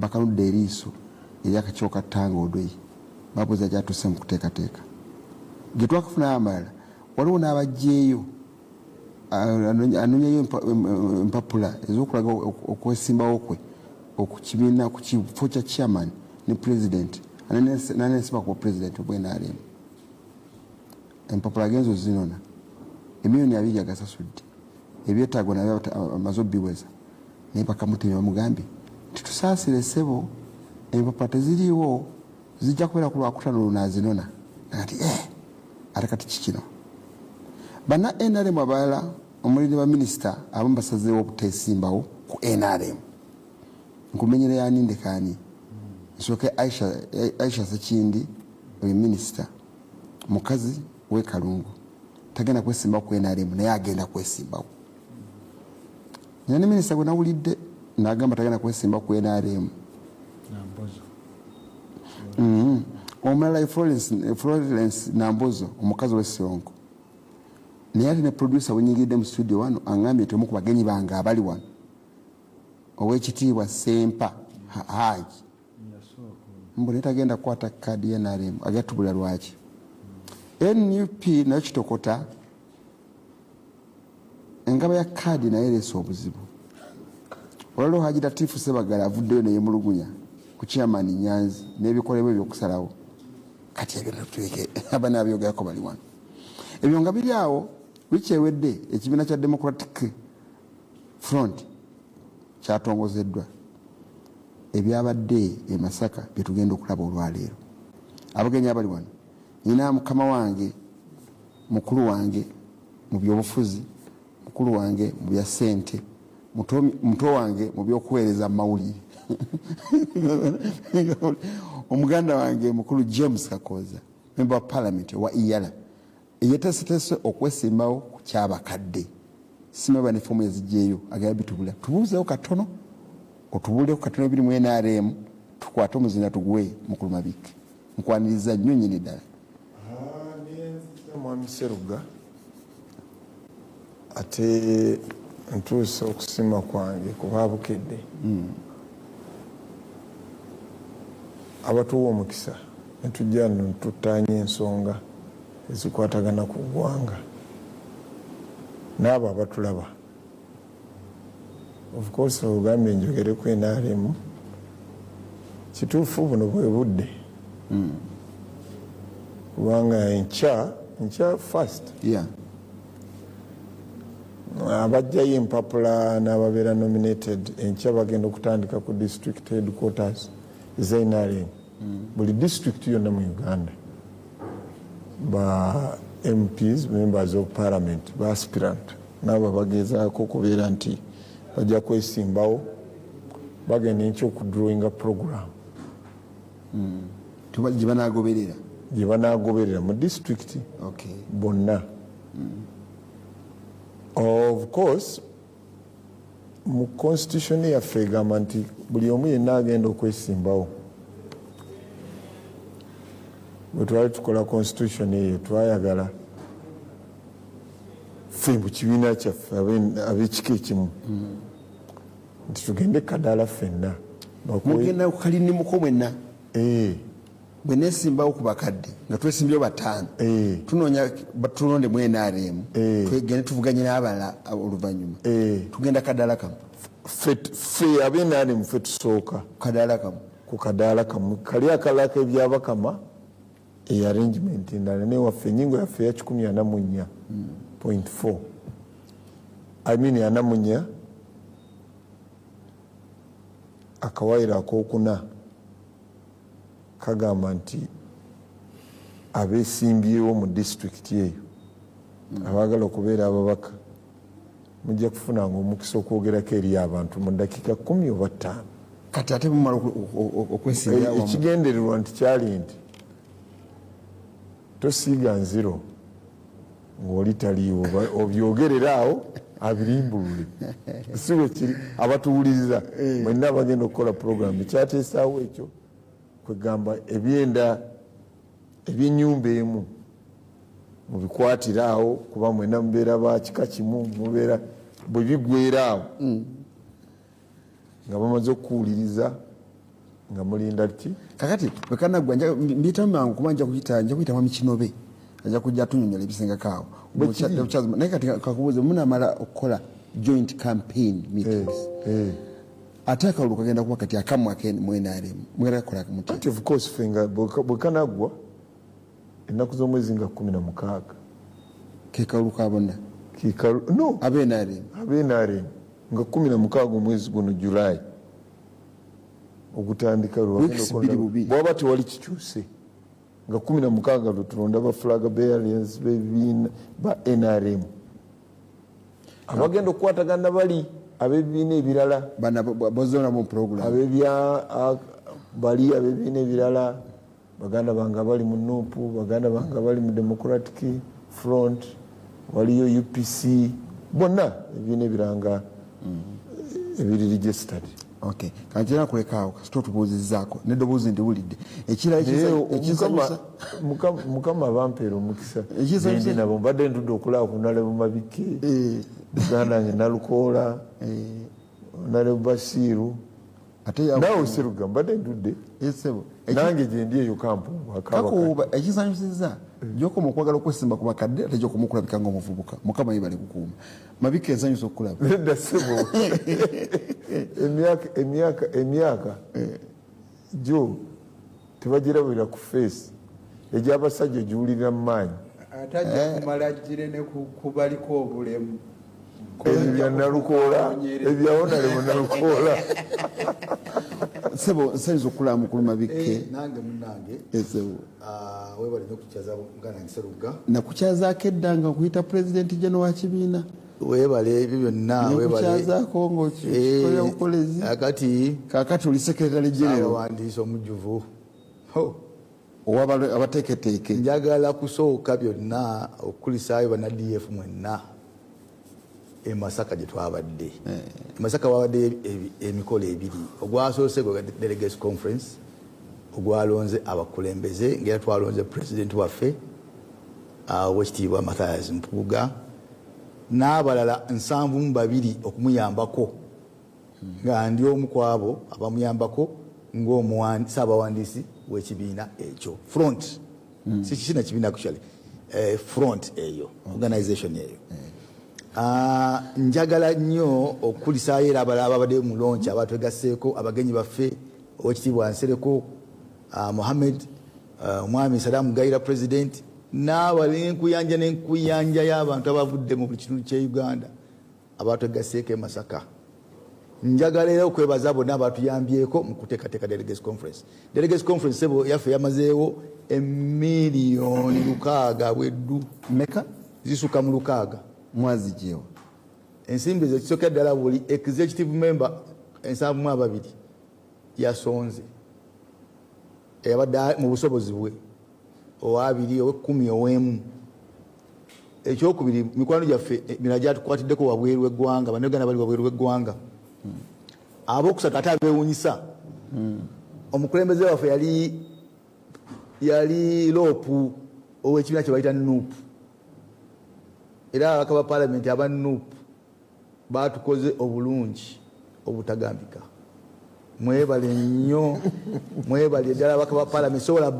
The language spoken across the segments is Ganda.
bakanudde eriiso eryakakiiko ttanga odwei babuuza gyatuuse mu kuteekateeka gye twakafuna amalala waliwo n'abajjeeyo anonyayo empapula ez'okulaga okwesimbawo kwe okukibiina ku kifo kya chairman ne president nanesimba ku president obwe NRM empapula agenzo zinona emiliyoni 2 agasasudde ebyetaago nabyo amaze obbiweza naye bakamutema bamugambye titusaasire ssebo empapula teziriiwo zijja kubeera ku Lwakutaano lunaazinona ati ate kati kikino bana NRM abalala omuli ba minisita abamu basazeewo obuteesimbawo ku NRM nkumenyere yaninde kaani nsooke Aisha Sekindi oyo minisita mukazi we Kalungu tagenda kwesimbawo ku NRM naye agenda kwesimbawo ne minisita gwe nawulidde n'agamba tagenda kwesimbawo ku NRM omulala Florence Nambozo omukazi w'Esonko naye ate ne producer wenyingidde mu studio wano angambye nti omu ku bagenyi bange abali wano ow'ekitiibwa Sempa Haji mbu naye tagenda kukwata kaadi NRM agatubula lwaki NUP nayo kitokota engaba ya kaadi naye ereese obuzibu olwaliwo Haji Latifu Sebagala avuddeyo neyemulugunya ku chairman Nyanzi n'ebikolebwa ebyokusalawo kati ebyo tutuike abana abyogerako bali wano ebyo nga biri awo wiki ewedde ekibiina kya Democratic Front kyatongozeddwa ebyabadde e Masaka bye tugenda okulaba olwaleero abagenyi abali wano nina mukama wange mukulu wange mu byobufuzi mukulu wange mu bya ssente muto wange mu byokuweereza mawulire omuganda wange mukulu James Kakoza member wa parliament wa Iyala yetesetese okwesimbawo ku kyabakadde simaba ne fomu ezijjeeyo agaya bitubula tubuuzeewo katono otubuuleeko katono ebiri mu NRM tukwate omuzina tuguwe mukulu Mabiki nkwaniriza nnyo nnyini ddala mwami Seruga ate ntuuse okusima kwange kuba Bukedde abatuwa omukisa netujja nno tutaanye ensonga ezikwatagana ku ggwanga n'abo abatulaba of course ogambye njogere ku NRM kituufu buno bwe budde kubanga enkya first abajjayo empapula n'ababeera nominated enkya bagenda okutandika ku district headquarters ze NRM buli district yonna mu Uganda ba MPs members of parliament ba aspirant nabo bagezaako okubeera nti bajja kwesimbawo bagenda enkya okudrawinga program gye banaagoberera mu district bonna of course mu constitution yaffe egamba nti buli omu yenna agenda okwesimbawo bwe twali tukola constitution eyo twayagala ffe mu kibiina kyaffe ab'ekika ekimu nti tugende kadaala ffenna mugenda kukalinimuko mwenna bwe nesimbawo ku bakadde nga twesimbyeyo bataano tunoonya tulonde mu NRM twegende tuvuganye n'abalala oluvannyuma tugenda kadaala kamu ffe ab'NRM ffe tusooka ku kadaala kamu kali akalaka ebyabakama arrangement endala naye waffe enyingo yaffe ya 144.4 I mean 44 akawairo akokuna kagamba nti abeesimbyewo mu district eyo abagala okubeera ababaka mujja kufunanga omukisa okwogerako eri abantu mu dakiika 10 oba 5 kati ate mumala okwesimbyawo ekigendererwa nti kyali nti tosiiga nziro ng'oli taliiwo obyogerera awo abirimbulule siwe kiri abatuwuliriza mwenna abagenda okukola program ekyateesaawo ekyo kwegamba ebyenda ebyenyumba emu mubikwatira awo kuba mwenna mubeera bakika kimu mubeera bwe bigwera awo nga bamaze okuwuliriza nga mulinda ki kakati bekanagwa mbita mangu kumanja kuyita wa mikinobe ajja kujja tunyonyola ebisinga kaawo naye kati kakubuuze munamala okukola joint campaign meetings ate akalulu kagenda kuba kati akamu mwenaremu mwera kakola akamuti ati of course fenga bwekanagwa ennaku z'omwezi nga 16 kekalulu kabona no abenaremu nga 16 omwezi guno July ogutandika bwaba tewali kikyuse nga 16 lutulonda ba flag bearers b'ebibiina ba NRM abagenda okukwatagana bali ab'ebibiina ebirala bozona mu program bali ab'ebibiina ebirala baganda banga bali mu NUP baganda banga bali mu Democratic Front waliyo UPC bonna ebibiina ebiranga ebiri registered. Okay, kanjira kulekaawo kasito tubuuzizaako neddobuuzi ndiwulidde mukama bampeera omukisa ndi nabo mbadde ntudde okulaba ku Nalebo Mabike muganda nge Nalukoola Nalebo Basiiru nawe Seruga mbadde ntudde nange gye ndi eyo kampungu kakuuba ekisanyusiza gyokoma okwagala okwesimba ku bakadde ate gyokomukulabika ng'omuvubuka mukama yibale kukuuma Mabike ensanyusa okulaba nedda ssebo emyaka jo tebagirabira ku face egy'abasajja giwulirira mu maanyi atajja kumala gire ne kubaliko obulemu ebya Nalukoola ebyawo Nalebo Nalukoola sebo nsanyusa okulaba mukulu Mabike nange munange sebo webale n'okukyaza muganda wange Seruga nakukyazaako eddanga okuyita pulezidenti jeno wa kibiina webale ebyo byonna webaleekyazaako ng'okikolera bukolezi kakati oli sekretary general abawandiisi omujjuvu abateeketeeke njagala kusooka byonna okukulisaayo bana DF mwenna e Masaka gye twabadde Masaka wabadde emikolo ebiri ogwasoose gwe delegates conference ogwalonze abakulembeze ngera twalonze president waffe owekitiibwa Mathias Mpuuga n'abalala 72 okumuyambako nga ndi omu ku abo abamuyambako ng'omuwandiisi w'ekibiina ekyo front si kikina kibiina actually front eyo organization eyo njagala nnyo okukulisaayo era abalala ababadde mu launch abatwegasseeko abagenyi baffe owekitiibwa Nsereko Mohammed omwami Saddam Gaira president n'abali n'enkuyanja y'abantu abavudde mu buli kitundu kye Uganda abatwegasseeko e Masaka. Njagala era okwebaza bonna abatuyambyeko mu kuteekateeka delegates conference. Delegates conference sebo yaffe yamazeewo emiliyoni 600 bweddu meka zisuka mu 600 mwazi jewa ensimbi ezekisooka ddala buli executive member 72 yasonze eyabadde mu busobozi bwe owabiri ow'ekkumi ow'emu ekyokubiri mikwano gyaffe mirala gyatukwatiddeko wabweru w'eggwanga bannayuganda bali wabweru w'eggwanga abokusatu ate abeewunyisa omukulembeze waffe yali loopu ow'ekibiina kye bayita NUP era ababaka ba paalamenti aba NUP baatukoze obulungi obutagambika. Mwebale nnyo mwebale ddala ababaka ba paalamenti sobola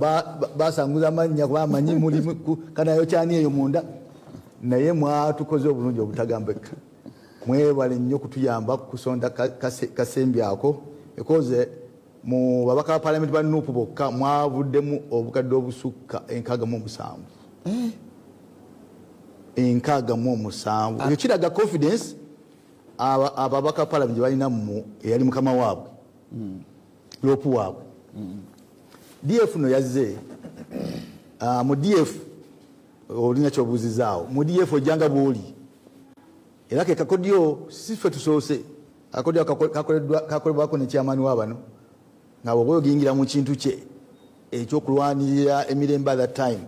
basanguza amannya kuba amanyi muli kanayo kyani eyo munda naye mwatukoze obulungi obutagambika. Mwebale nnyo kutuyamba kusonda kasembyako because mu babaka ba paalamenti ba NUP bokka mwavuddemu obukadde obusukka 67 7 ekyo kiraga confidence ababaka paalamenti gye balina mu eyali mukama waabwe lopu waabwe. DF no yazze mu DF olina kyobuuzizaawo mu DF ojjanga bwoli era ke kakodyo sife tusoose akodyo kakolebwako ne kyamaani waabano nga bwoba oyingira mu kintu kye ekyokulwanirira emirembe at that time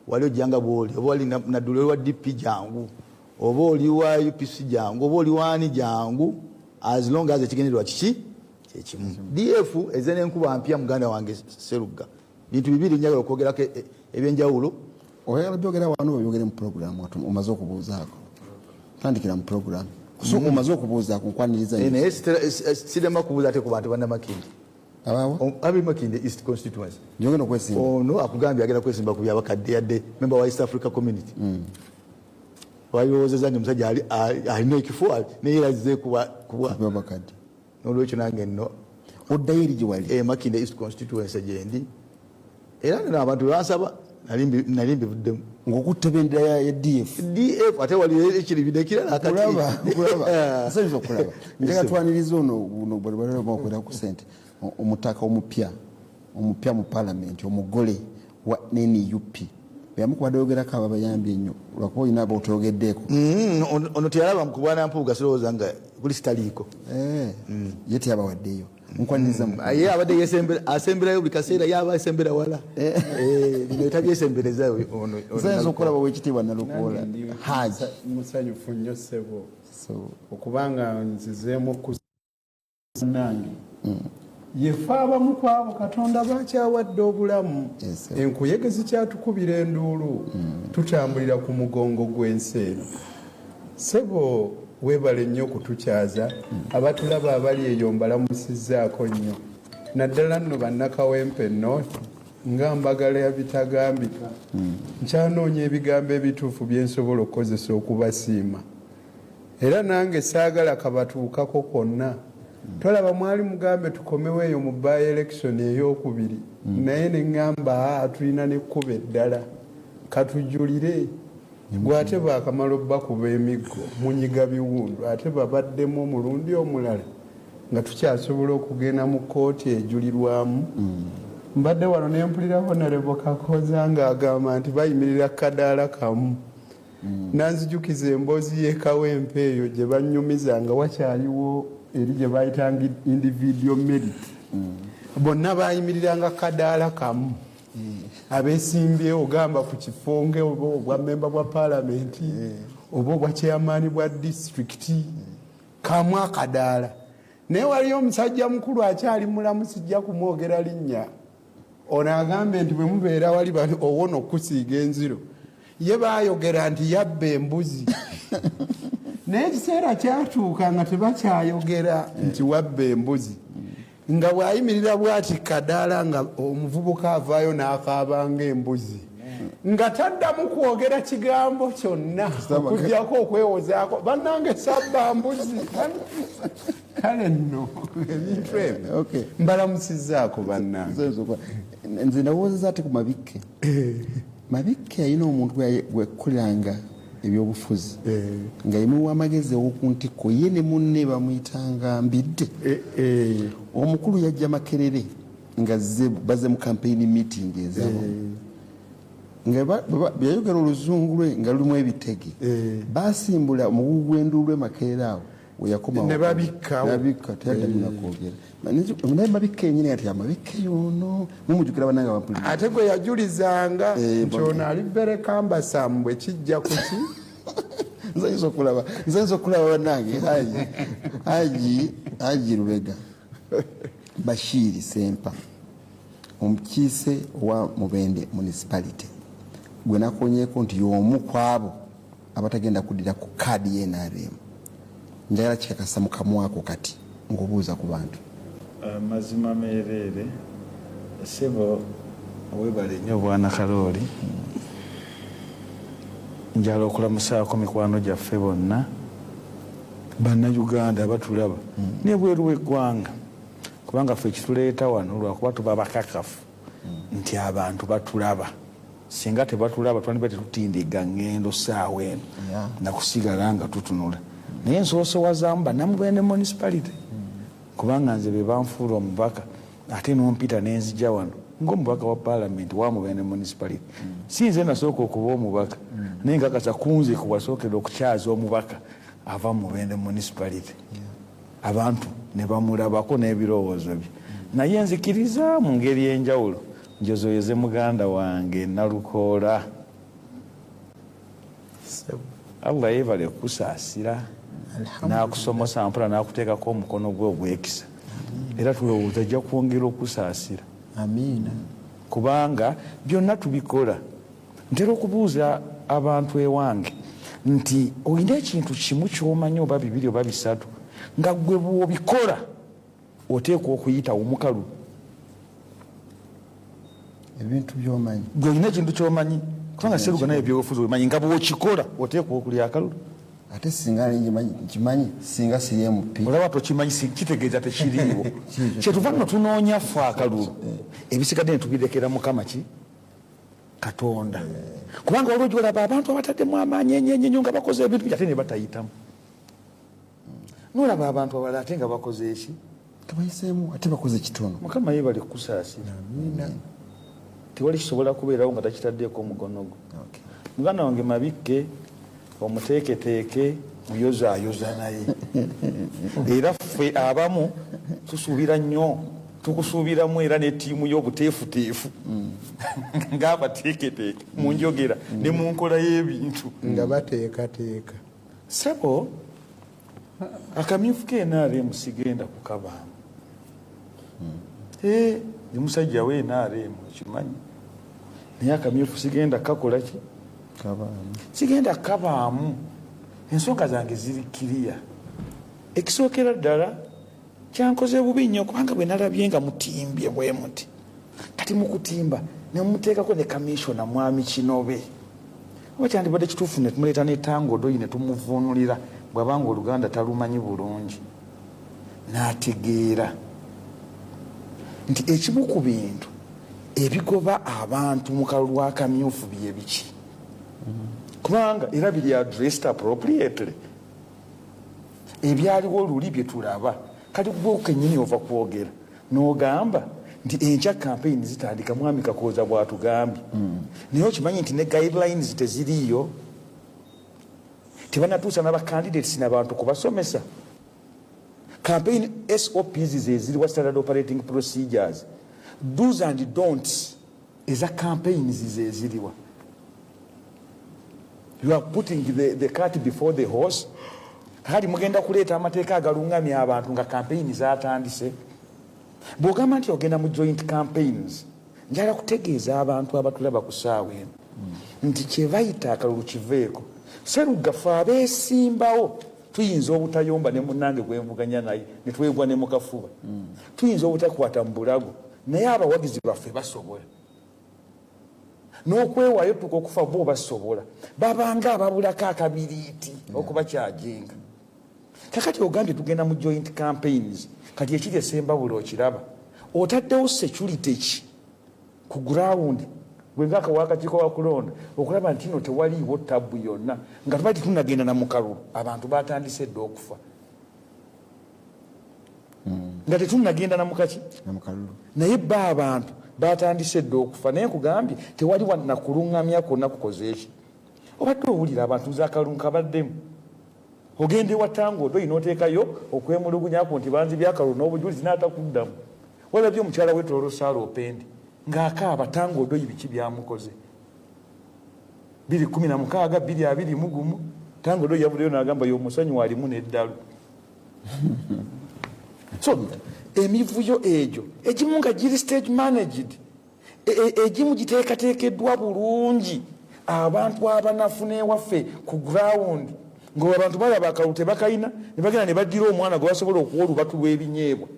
wali ojjanga bwoli oba wali naddula wa DP jangu oba oli wa UPC jangu oba oli wani jangu as long as ekigendererwa kiki kyekimu. DF eze n'enkuba mpya muganda wange Seruga bintu bibiri njagala okwogerako ebyenjawulo. Oyagala byogera wano byogere mu program watu omaze okubuuzaako tandikira mu program so omaze okubuuzaako nkwaniriza naye sirema kubuuza ate ku bantu bannamakindi abawo abi Makinde East constituency njogeno kwesimba ono akugambye agenda kwesimba ku byabakadde yadde member wa East Africa community wayoozeza nti musajja alina ekifo neyerazize kuba byabakadde n'olwekyo nange nno oddayo eri gye wali Makinde East constituency gyendi era nno abantu bansaba nali mbivuddemu ng'okutta bendera ya DF ate wali ekiribide kirala kulaba nsanyusa okulaba njagala twaniriza ono bwalibalabakwera ku ssente omutaka omupya mu palamenti omugole wa NUP beyamukubadde yogerako aba bayambye ennyo lwakuba olina aba otoyogeddeeko ono teyalaba mukubwana mpuuga sirowooza nga kuli sitaliiko ye teyabawaddeyo nkwaniriza ye abadde asemberayo buli kaseera yaba asembera wala bino etabyesembereza nsanyusa okulaba wekitiibwa Nalukoola haji musanyufu nnyo ssebo okubanga nzizeemu nange yefe abamu ku abo Katonda bakyawadde obulamu enkuyege zikyatukubira enduulu tutambulira ku mugongo gw'ensi eno ssebo weebale nnyo okutukyaza abatulaba abali eyo mbalamusizzaako nnyo naddala nno bannakawempe North nga mbagala ya bitagambika nkyanoonya ebigambo ebituufu bye nsobola okukozesa okubasiima era nange saagala kabatuukako kwonna tolaba mwali mugambe tukomewo eyo mu by election ey'okubiri naye ne ŋŋamba tulina n'ekkuba eddala katujulire gwe ate baakamala obbakuba emiggo munyiga biwundu ate babaddemu omulundi omulala nga tukyasobola okugenda mu kkooti ejulirwamu mbadde wano ne mpulira Honorable Kakoza ng'agamba nti bayimirira kadaala kamu nanzijukiza emboozi y'ekawempe eyo gye bannyumiza nga wakyaliwo eri gye bayitanga individual merit bonna bayimiriranga kadaala kamu abesimbye ogamba ku kifonge oba obwa memba bwa palamenti oba obwa chairman bwa district kamu akadaala naye waliyo omusajja mukulu akyali mulamu sijja kumwogera linnya ono agambe nti bwe mubeera wali owona okusiiga enziro ye baayogera nti yabba embuzi naye ekiseera kyatuuka nga tebakyayogera nti wabba embuzi nga bwayimirira bwati kadaala nga omuvubuka avaayo n'akaabanga embuzi nga taddamu kwogera kigambo kyonna okugyako okwewozaako bannange sabba mbuzi kale nno ebintu ebyo mbalamusizzaako bannange nze ndawoozeza ate ku mabikke mabikke alina omuntu gwekkolanga ebyobufuzi nga yemuwa amagezi owokuntikko ye ne munne bamuyitanga Mbidde omukulu yajja Makerere nga baze mu campaign meeting ezabo nga byayogera oluzungu lwe nga lulimu ebitege basimbula omugugu gw'enduulu Makerere awo weyakoma ne babikka teyaddamu nakwogera naye mabikke yenyini ati amabikke yono mumujjukira bannanga bampulira ate gwe yajulizanga nti ono ali berekambasambwe kijja kuki nzayinza okulaba bannange Haji Lubega Bashiri Sempa omukiise owa Mubende municipality gwe nakonyeeko nti y'omu ku abo abatagenda kuddira ku kaadi y'NRM njagala kikakasa mu kamwako kati ng'obuuza ku bantu mazima meereere ssebo webale nnyo bwana Kalooli njala okulamusaako mikwano gyaffe bonna bannayuganda batulaba n'ebweru w'eggwanga kubanga ffe ekituleeta wano lwakuba tuba bakakafu nti abantu batulaba singa tebatulaba twandiba tetutindiga ngendo saawa eno nakusigala nga tutunula naye nsoosowazamu bannamubende municipality kubanga nze be banfuula omubaka ate nompita nenzija wano ng'omubaka wa palamenti wa Mubende municipality si nze nasooka okuba omubaka naye nkakasa kunze kuwasookera okukyaza omubaka ava Mubende municipality abantu ne bamulabako n'ebirowoozo bye naye nzikiriza mu ngeri y'enjawulo njozoyeze muganda wange Nalukoola Allah yeebale kusaasira n'akusomosa mpula n'akuteekako omukono gwe ogwekisa era tulowooza ajja kwongera okusaasira amiina kubanga byonna tubikola ntera okubuuza abantu ewange nti olina ekintu kimu ky'omanyi oba bibiri oba bisatu nga gwe bw'obikola oteekwa okuyita omukalu ebintu byomanyi gwe olina ekintu kyomanyi kubanga seruga naye byobufuzi obimanyi nga bw'okikola oteekwa okulya akalulu ate singa nkimanyi singa siri MP olaba tokimanyi kitegeeza tekiriiwo kyetuva nno tunoonya ffe akalulu ebisigadde ne tubirekera mukama ki Katonda kubanga waliwo gyolaba abantu abataddemu amaanyi enyenyenyo nga bakoze ebintu ate ne batayitamu nolaba abantu abalala ate nga bakoze eki tabayiseemu ate bakoze kitono mukama ye bali kusaasira tewali kisobola kubeerawo nga takitaddeeko omukono gwo muganda wange Mabikke omuteeketeeke muyozaayoza naye era ffe abamu tusuubira nnyo tukusuubiramu era n'ettiimu y'obuteefuteefu ng'abateeketeeke mu njogera ne mu nkola y'ebintu nga bateekateeka sebo akamyufu k'NRM sigenda kukabaamu ndi musajja we NRM kimanyi naye akamyufu sigenda kakola ki sigenda kabaamu ensonga zange ziri kiriya ekisookera ddala kyankoze bubi nnyo kubanga bwe nalabye nga mutimbye bwe muti kati mukutimba ne mumuteekako ne kamishona mwami Kinobe oba kyandibadde kituufu ne tumuleeta n'etangodoyi ne tumuvuunulira bw'abanga Oluganda talumanyi bulungi n'ategeera nti ekimu ku bintu ebigoba abantu mu kalulu akamyufu bye biki kubanga era biri addressed appropriately ebyaliwo oluli bye tulaba kati gwe kennyini ova kwogera n'ogamba nti enkya campaign zitandika mwami Kakooza bw'atugambye naye okimanyi nti ne guidelines teziriiyo tebanatuusa n'abacandidates n'abantu kubasomesa campaign SOPs zeziriwa standard operating procedures do's and don'ts eza campaigns zeziriwa you are putting the cart before the horse kali mugenda kuleeta amateeka agalungamya abantu nga campaign zatandise bw'ogamba nti ogenda mu joint campaigns njala kutegeeza abantu abatulaba ku ssaawa eno nti kyebayita akalulu kiveeko Seruga ffe abeesimbawo tuyinza obutayomba ne munnange gwenvuganya naye ne twegwa ne mukafuba tuyinza obutakwata mu bulago naye abawagizi baffe basobola n'okwewaayo tuka okufa bo basobola babanga ababulako akabiriiti okuba kyajenga kakati ogambye tugenda mu joint campaigns kati ekiri esembabula okiraba otaddewo security ki ku ground gwengaaka wakakiiko wa kulonda okulaba nti no tewaliiwo tabu yonna nga tubati tunagenda na mukalulu abantu batandise dde okufa nga tetunagenda namukaki naye ba abantu batandise dde okufa naye nkugambye tewali wanakuluŋŋamya kwonna kukoze eki obadde owulira abantu nze akalulu kabaddemu ogende watanga odo inoteekayo okwemulugunyako nti banzi byakalulu n'obujulizi n'atakuddamu walabye omukyala wetololosaala opendi ng'akaaba tanga odoyi biki byamukoze 216 221 tanga odoyi yavuddeyo n'agamba y'omusanyu walimu n'eddalu so emivuyo egyo egimu nga giri stage managed egimu giteekateekeddwa bulungi abantu abanafu n'ewaffe ku ground ng'abantu balaba akalulu tebakayina ne bagenda ne baddira omwana gwe basobola okuwa olubatu lw'ebinyeebwa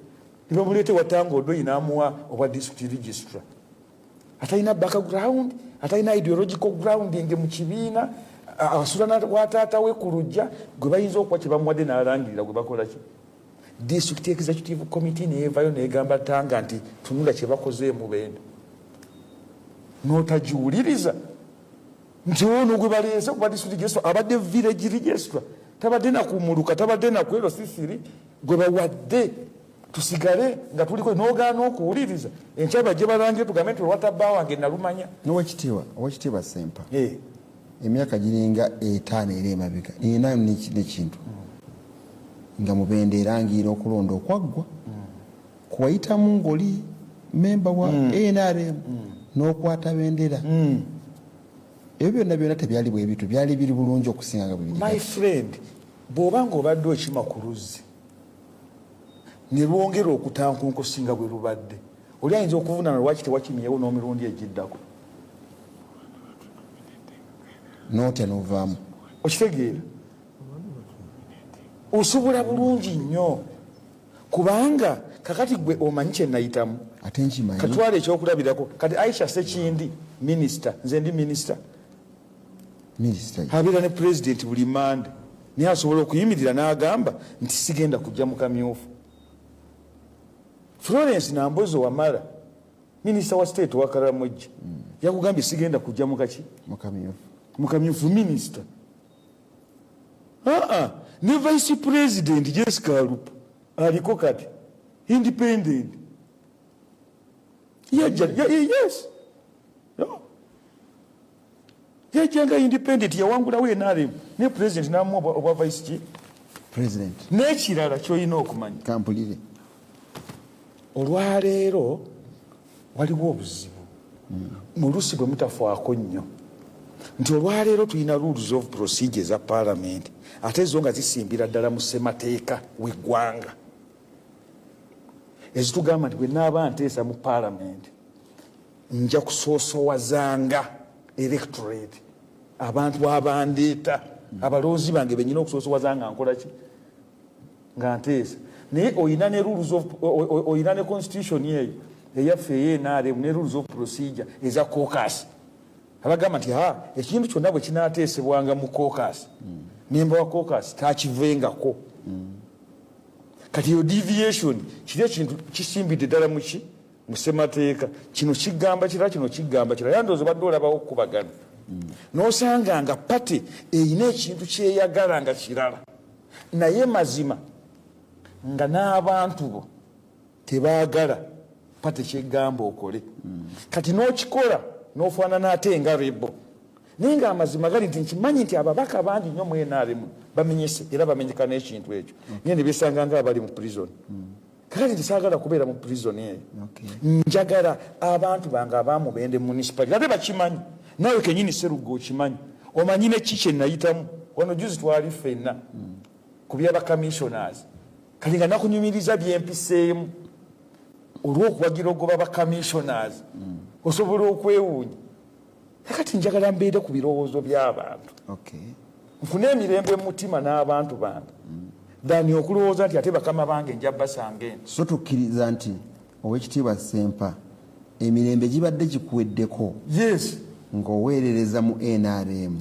ne bamuleete watanga odoyi n'amuwa obwa district registra atalina background atalina ideological grounding mu kibiina asula wataata we ku lujja gwe bayinza okuba kye bamuwadde n'alangirira gwe bakola ki district executive committee neevayo negamba tanga nti tunula kye bakozeemu benda n'otagiwuliriza nti ono gwe baleese kuba district registra abadde village registra tabadde nakumuluka tabadde nakwero sisiri gwe bawadde tusigale nga tuliko n'ogaana okuwuliriza enkyaba gye balangire tugambe nti olwatabba wange nalumanya owekitiibwa Sempa emyaka giringa 5 era emabega nina nekintu nga mubende erangiira okulonda okwaggwa kuwayitamu ng'oli memba wa NRM n'okwata bendera ebyo byonna tebyali bwe bitu byali biri bulungi okusinga nga bwe biri my friend bw'oba ng'obadde okima ku luzzi ne lwongera okutanka okusinga bwe lubadde oli ayinza okuvunaana lwaki tewakimyewo n'emirundi egiddako n'otya n'ovaamu okitegeera osobola bulungi nnyo kubanga kakati gwe omanyi kye nayitamu ate nkimanyi katwala ekyokulabirako kati Aisha Sekindi minisita nze ndi minisita abeera ne pulezidenti buli mande naye asobola okuyimirira n'agamba nti sigenda kujja mu kamyufu. Florence Nambozo Wamala minisita wa state wa Karamoja yakugambye sigenda kujja mu kaki mu kamyufu minisita. Ne vice president Jessica Alupo aliko kati independent. Yes. Yajanga independent yawangulawo NRM ne president namuwa oba vice president n'ekirala ky'olina okumanya kampulire olwaleero waliwo obuzibu mu lusi bwe mutafaako nnyo nti olwaleero tulina rules of procedure za parliament ate zo nga zisimbira ddala mu ssemateeka w'eggwanga ezitugamba nti bwe naaba nteesa mu parliament nja kusoosowazanga electorate abantu abandeeta abalonzi bange benyina okusoosowazanga nkola ki nga nteesa naye oyina ne rules of oyina ne constitution eyo eyaffe eyenaremu ne rules of procedure eza caucus abagamba nti ekintu kyonna bwe kinaateesebwanga mu caucus memba wa caucus takivengako kati yo deviation kiri ekintu kisimbidde ddala muki mu ssemateeka kino kigamba kirala kino kigamba kirala yandoozi badde olabawo okukubagana n'osanga nga pate eyina ekintu kyeyagala nga kirala naye mazima nga n'abantu bo tebaagala pate kyegamba okole kati n'okikola n'ofaanana ate nga rebo naye nga amazima gali nti nkimanyi nti ababaka bangi nnyo mu NRM bamenyese era bamenyeka n'ekintu ekyo naye ne beesanga nga abali mu prison kakati tisaagala kubeera mu prison eyo njagala abantu bange abamubende municipality ate bakimanyi nawe kenyini Serugo okimanyi omanyi ne ki kye nayitamu wano juzi twali ffenna ku by'abacommissioners kati nga nakunyumiriza byempiseemu olw'okuwagira ogoba bacommissioners osobola okwewuunya kakati njagala mbeere ku birowoozo by'abantu nfune emirembe mu mutima n'abantu bange dani okulowooza nti ate bakama bange nja basanga eno so tukkiriza nti owekitiibwa Ssempa emirembe gibadde gikuweddeko ng'oweerereza mu NRM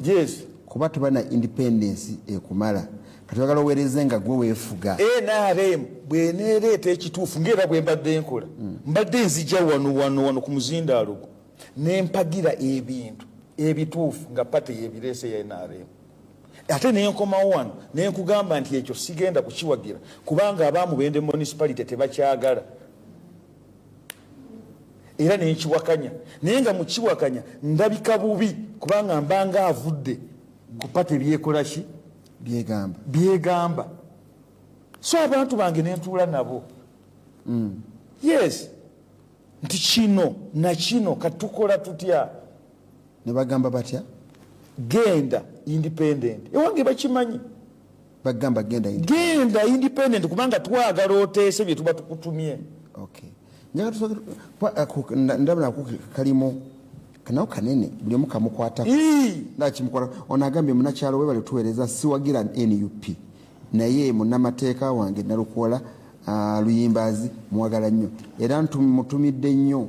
kuba tubana independence ekumala kati wagala oweereze nga gwe weefuga NRM bw'eneereeta ekituufu ng'era bwe mbadde nkola mbadde nzija wano ku muzindaalo gwo nempagira ebintu ebituufu nga pate yebireese ya NRM ate nenkomawo wano nenkugamba nti ekyo sigenda kukiwagira kubanga abamubende municipality tebakyagala era nenkiwakanya naye nga mukiwakanya ndabika bubi kubanga mbanga avudde ku pate byekola ki byegamba so abantu bange nentuula nabo yes nti kino na kino katukola tutya ne bagamba batya genda independent ewange bakimanyi bagamba genda independent kubanga twagala oteese bye tuba tukutumye ndabona kalimu kanawo kanene buli omu kamukwatako nakimukwata ono agambye munakyalo we bali tuweereza siwagira NUP naye munnamateeka wange Nalukola Luyimbazi mwagala nnyo era mutumidde nnyo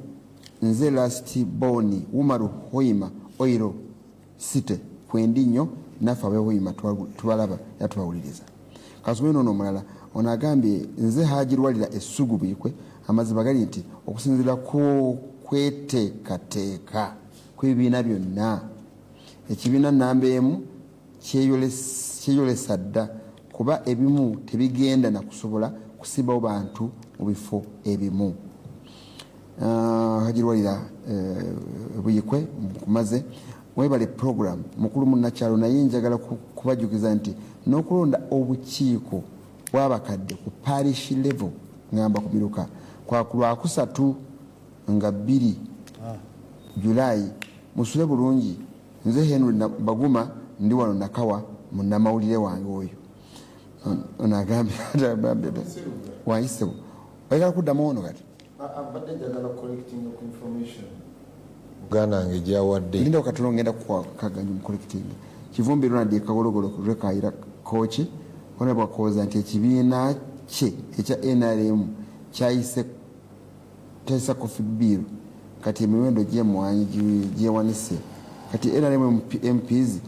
nze last boni Umaru Hoima Oiro Site kwendi nnyo naffe abehoima tubalaba yatubawuliriza kasumeno ono omulala ono agambye nze hagirwalira essugu bikwe amazima gali nti okusinziira ku kweteekateeka kw'ebibiina byonna ekibiina namba emu kyeyolesa dda kuba ebimu tebigenda na kusobola kusimbawo bantu mu bifo ebimu hagirwalira buyikwe kumaze webale program mukulu munnakyalo naye njagala kubajukiza nti n'okulonda obukiiko bw'abakadde ku parish level ngamba kumiruka kwa Lwakusatu nga 2 Julai musule bulungi nze Henry Baguma ndi wano nakawa munnamawulire wange oyo onagambye wayisewo oyagala kuddamu ono kati abadde njagala collecting information Uganda nge jawadde linda okatulo ngenda kukaganya mu collecting Kivumbi Ronald Kagologolo rekayira kochi ona bwakoza nti ekibiina kye ekya NRM kyayise coffee bill kati emiwendo gyemwanyi gyewanise kati NRM MPs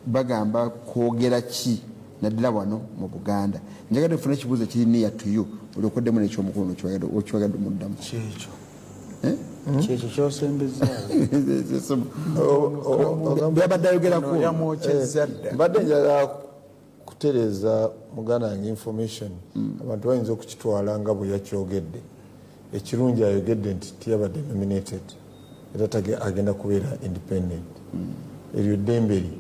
bagamba kwogera ki naddala wano mu Buganda. Njagala tufune ekibuuzo kiri niya tuyo olwokoddemu n'ekyomukulu okyogadde muddamu kyekyo kyekyo kyosembezaawo byabadde ayogerako mbadde njagala kutereeza muganda wange information abantu bayinza okukitwala nga bwe yakyogedde. Ekirungi ayogedde nti tiyabadde nominated era agenda kubeera independent eryo ddemberi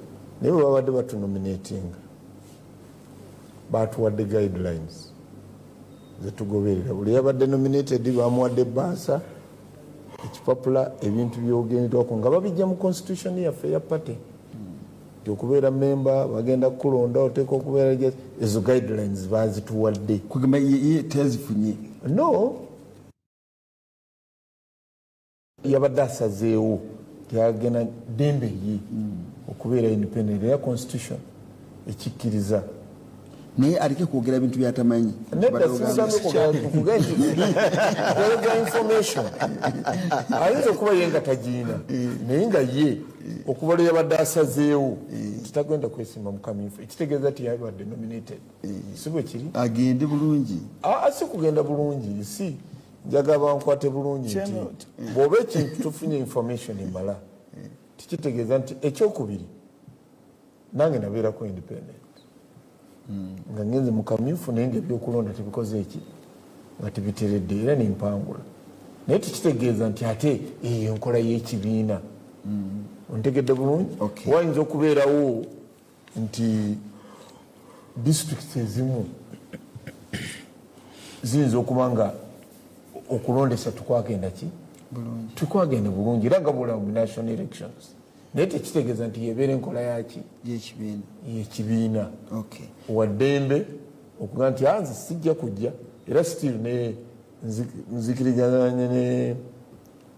naye bwe babadde batunominatinga batuwadde guidelines zetugoberera. Buli yabadde nominated bamuwadde ebbaasa ekipapula ebintu byogenderwako nga babijja mu constitution yaffe ya party okubeera memba bagenda kukulonda oteeka okubeera ezo guidelines bazituwadde kugamba ye tezifunye no yabadde asazeewo tyagenda ddembe ye okubeera independent era constitution ekikkiriza naye aleke kwogera bintu byatamanyi nedda sisakuga information ayinza okuba ye nga tagiina naye nga ye okuba lwe yabadde asazeewo kitagenda kwesimba mukamyufu ekitegeeza ti yabadde nominated si bwe kiri agende bulungi si kugenda bulungi si njagala bankwate bulungi nti bw'oba ekintu tufunye information emala tikitegeeza nti ekyokubiri nange nabeerako independent nga ngenze mukamyufu naye nga ebyokulonda tebikoze eki nga tebiteredde era nempangula naye tikitegeeza nti ate eyo enkola y'ekibiina ontegedde bulungi wayinza okubeerawo nti disitulikiti ezimu ziyinza okuba nga okulondesa tukwagenda ki tukwagenda bulungi era nga bwolaba mu national elections naye tekitegeeza nti yebeera enkola yaki yekibiina waddembe okuga nti nze sijja kujja era still ne nzikirizaganye ne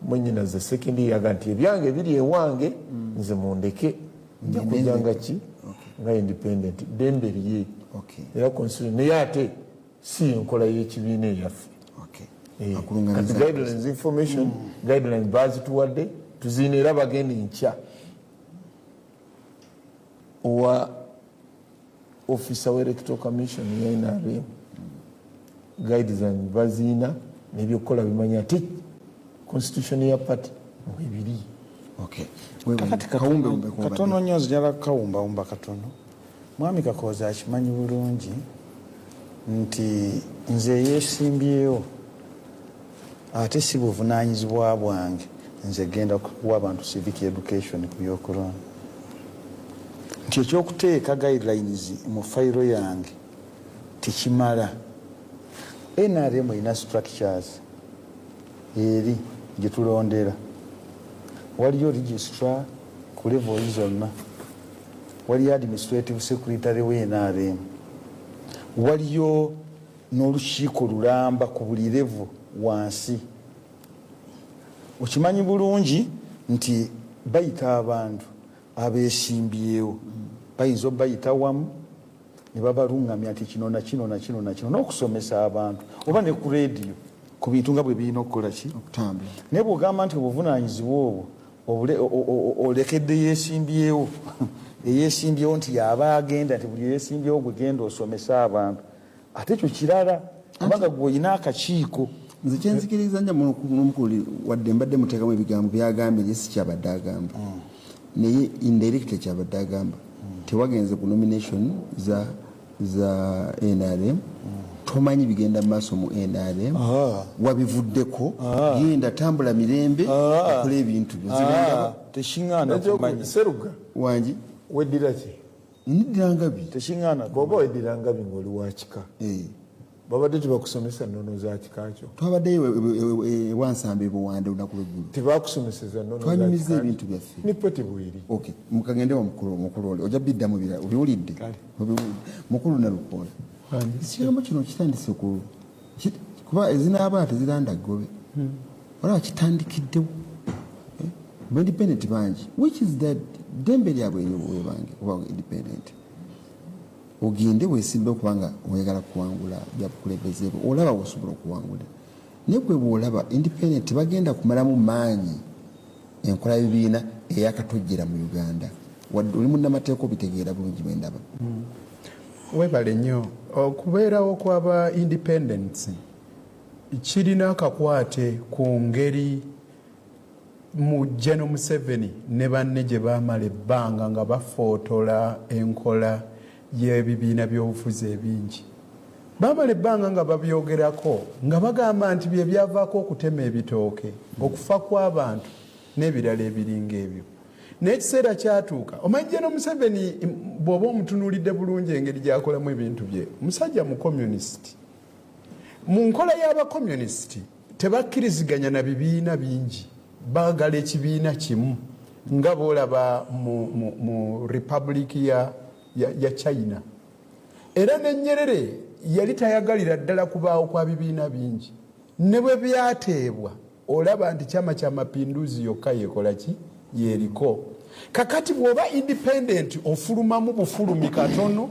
mwenyinaze sekindi yaga nti ebyange biri ewange nze mundeke nja kujjanga ki nga independent ddembe liye era constitution naye ate si enkola y'ekibiina eyaffe kati guidelines information guidelines bazituwadde tuziina era bagenda enkya owa officer w'electoral commission ya NRM guidelines baziina n'ebyokukola bimanya ate constitution ya party mwebiri katono nnyo nzijala kawumbawumba katono. Mwami Kakooza akimanyi bulungi nti nze yeesimbyewo ate si buvunaanyizibwa bwange nze genda kuwa abantu civic education ku byokulonda nti ekyokuteeka guidelines mu fayiro yange tekimala. NRM erina structures eri gyetulondera waliyo registrar ku level zonna waliyo administrative secretary we NRM waliyo n'olukiiko lulamba ku buli level wansi. Okimanyi bulungi nti bayita abantu abeesimbyewo bayinza obayita wamu ne babalungamya nti kino na kino na kino na kino n'okusomesa abantu oba ne ku rediyo ku bintu nga bwe birina okukola ki okutambula. Naye bw'ogamba nti obuvunaanyizibwa obwo olekedde yeesimbyewo eyeesimbyewo nti yaba agenda nti buli yeesimbyewo gwe genda osomese abantu ate ekyo kirala kubanga gwe olina akakiiko. Nze kyenzikiriza nnyo n'omukulu wadde mbadde muteekamu ebigambo byagambye naye si kyabadde agamba naye indirect kyabadde agamba tewagenze ku nomination za NRM tomanyi bigenda mu maaso mu NRM wabivuddeko genda tambula mirembe okola ebintu tekiŋŋaana kumanya seruga wangi weddira ki ndirangabi tekiŋŋaana bw'oba weddirangabi ng'oli wa kika babadde tebakusomesa nnono za kika kyo twabaddeyo wansamba ebuwande olunaku lweggulu tebakusomeseza nnono twanyumiza ebintu byaffe nipoti bweri mukagende wa mukulu oli ojja biddamu bira obiwulidde mukulu nalukoola ekigambo kino kitandise kuba ezinaaba teziranda gobe olaba kitandikiddewo independent bangi which is that dembe lyabwe webange kuba independent ogende weesimbe okubanga oyagala kuwangula byabukulembeze olaba wosobola okuwangula naye gwe bwolaba independent bagenda kumalamu maanyi enkola y'ebibiina eyakatojjera mu Uganda wadde oli munnamateeka obitegeera bulungi bwendaba. Webale nnyo okubeerawo kw'aba independence kirina akakwate ku ngeri mu General Museveni ne banne gye baamala ebbanga nga bafootola enkola y'ebibiina by'obufuzi ebingi. Baamala ebbanga nga babyogerako nga bagamba nti bye byavaako okutema ebitooke okufa kw'abantu n'ebirala ebiringa ebyo. N'ekiseera kyatuuka omanyi General Museveni bw'oba omutunuulidde bulungi engeri gy'akolamu ebintu bye musajja mu communist. Mu nkola y'abakomyunisiti tebakkiriziganya na bibiina bingi baagala ekibiina kimu nga boolaba mu republiki ya China. Era ne Nyerere yali tayagalira ddala kubaawo kwa bibiina bingi ne bwe byateebwa olaba nti Chama cha Mapinduzi yokka yekola ki yeriko. Kakati bw'oba independent ofulumamu bufulumi katono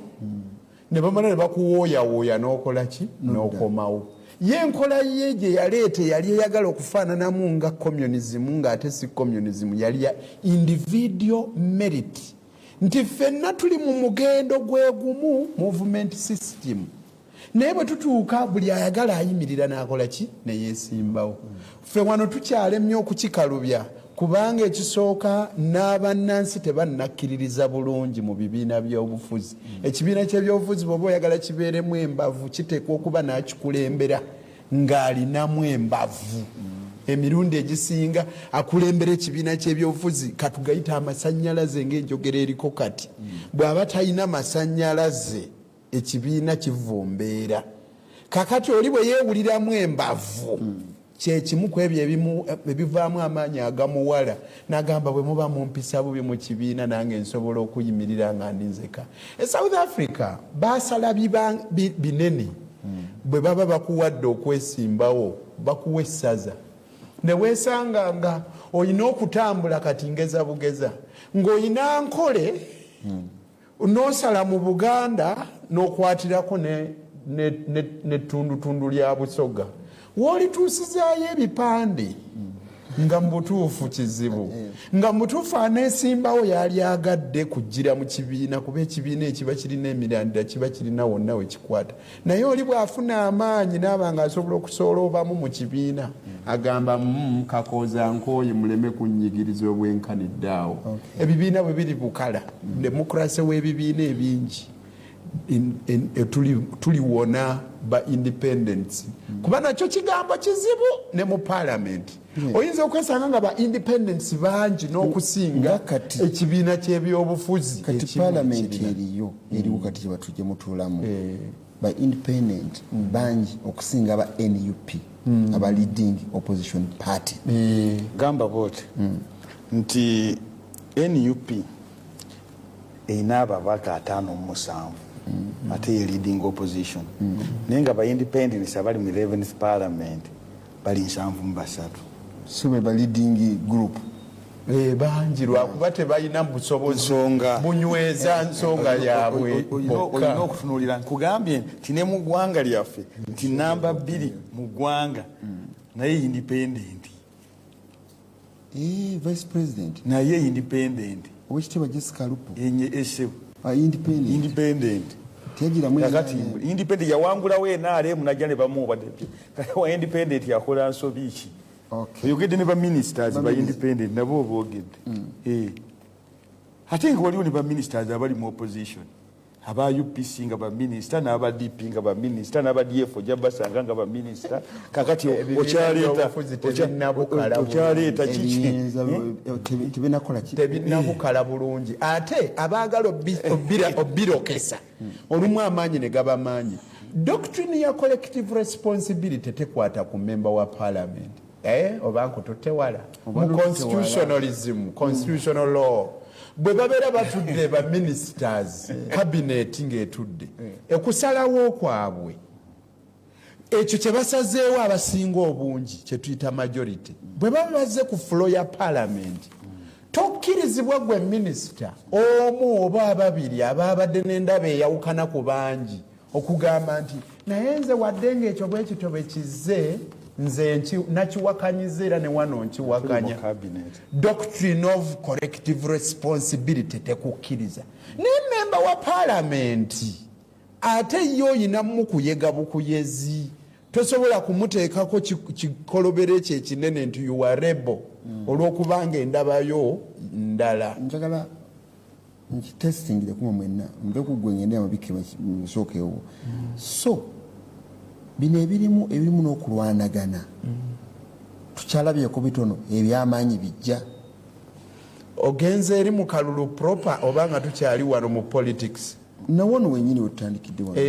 ne bamala ne bakuwooyawooya n'okola ki n'okomawo. Ye enkola ye gye yaleeta yali eyagala okufaananamu nga communism ng'ate si communism yali ya individual merit nti ffenna tuli mu mugendo gwegumu movement system naye bwe tutuuka buli ayagala ayimirira n'akola ki neyeesimbawo. Ffe wano tukyalemye okukikalubya kubanga ekisooka n'abannansi tebannakkiririza bulungi mu bibiina by'obufuzi. Ekibiina ky'ebyobufuzi bw'oba oyagala kibeeremu embavu kiteekwa okuba n'akikulembera ng'alinamu embavu. Emirundi egisinga akulembera ekibiina ky'ebyobufuzi katugayita amasannyalaze ng'enjogera eriko kati. Bw'aba talina masannyalaze ekibiina kivumbeera. Kakati oli bwe yeewuliramu embavu kyekimu ku ebyo ebivaamu amaanyi agamuwala n'agamba bwe muba mumpisa bubi mu kibiina nange nsobola okuyimirira nga ndinzeka. South Africa baasala binene bwe baba bakuwadde okwesimbawo bakuwa essaza ne weesanga nga olina okutambula kati ngeza bugeza ng'olina nkole n'osala mu Buganda n'okwatirako n'ettundutundu lya Busoga w'olituusizaayo ebipande nga mu butuufu kizibu nga mu butuufu aneesimbawo yali agadde kujjira mu kibiina kuba ekibiina ekiba kirina emirandira kiba kirina wonna we kikwata naye oli bw'afuna amaanyi n'aba nga asobola okusooloobamu mu kibiina agamba kakooza nkooye muleme kunnyigiriza obwenkaniddeawo. Ebibiina bwe biri bukala demokrasi w'ebibiina ebingi tuliwona ba independence kuba nakyo kigambo kizibu ne mu parliament oyinza okwesanga nga ba independence bangi n'okusinga ekibiina ky'ebyobufuzi kati parliament eriwo kati kye batujje mutuulamu ba independent bangi okusinga aba NUP aba leading opposition party gamba bote nti NUP erina ababaka 57 ate ye leading opposition naye nga ba independents abali mu 11th parliament bali 73 so be ba leading group bangi lwakuba tebalina busobozi bunyweza nsonga yaabwe olina okutunuulira nkugambye nti ne mu ggwanga lyaffe nti namba 2 mu ggwanga naye independent vice president naye independent owekitiibwa Jessica Lupo esebo independent kakati independent yawangulawo NRM najja ne bamuwabadde wa independent yakola nsobi ki oyogedde ne ba ministers ba independent nabo boogedde ate nga waliwo ne ba ministers abali mu opposition aba UPC nga ba minister n'aba DP nga ba minister n'aba DF ojja basanga nga ba minister kakati okyaleeta kiki tebinabukala bulungi ate abaagala obbirokesa olumu amaanyi ne gaba maanyi. Doctrine ya collective responsibility tekwata ku member wa parliament oba nkututewala mu constitutionalism constitutional law bwe babeera batudde ba ministers cabinet ng'etudde ekusalawo kwabwe ekyo kye basazeewo abasinga obungi kye tuyita majority bwe baba bazze ku floor ya parliament okkirizibwa gwe minisita omu oba ababiri ababadde n'endaba eyawukana ku bangi okugamba nti naye nze wadde ng'ekyo bwe kito bwe kizze nze nakiwakanyiza era ne wano nkiwakanya doctrine of collective responsibility tekukkiriza naye memba wa paalamenti ate ye oyinamu kuyega bukuyezi tosobola kumuteekako kikolobero ekyo ekinene nti you are rebel olw'okubanga endabayo ndala. Njagala nkitestingire kuma mwenna mbekugwe ngende amabiki musookewo so bino ebirimu n'okulwanagana tukyalabyeko bitono ebyamaanyi bijja ogenze eri mu kalulu proper oba nga tukyali wano mu politics nawono wenyini wetutandikidde wano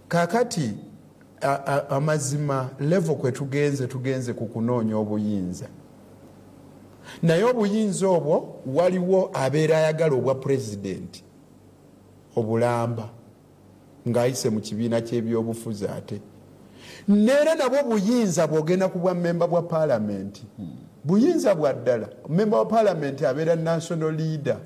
kakati amazima level kwe tugenze ku kunoonya obuyinza naye obuyinza obwo waliwo abeera ayagala obwa pulezidenti obulamba ng'ayise mu kibiina ky'ebyobufuzi ate neera nabwo buyinza bw'ogenda ku bwa memba bwa paalamenti buyinza bwa ddala memba wa paalamenti abeera national leader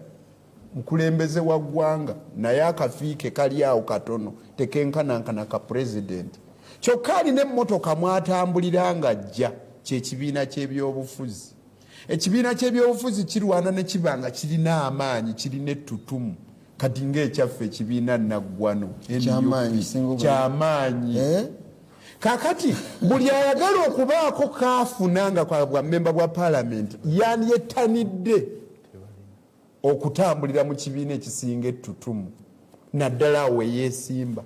mukulembeze wa ggwanga naye akafiike kali awo katono tekenkanankana ka pulezidenti kyokka alina emmotoka mwatambulira ng'ajja kyekibiina ky'ebyobufuzi. Ekibiina ky'ebyobufuzi kirwana ne kibanga kirina amaanyi kirina ettutumu kati ng'ekyaffe ekibiina naggwano kyamaanyi kakati buli ayagala okubaako kaafunanga kwa bwa memba bwa paalamenti yandiyettanidde okutambulira mu kibiina ekisinga ettutumu naddala awo yeesimba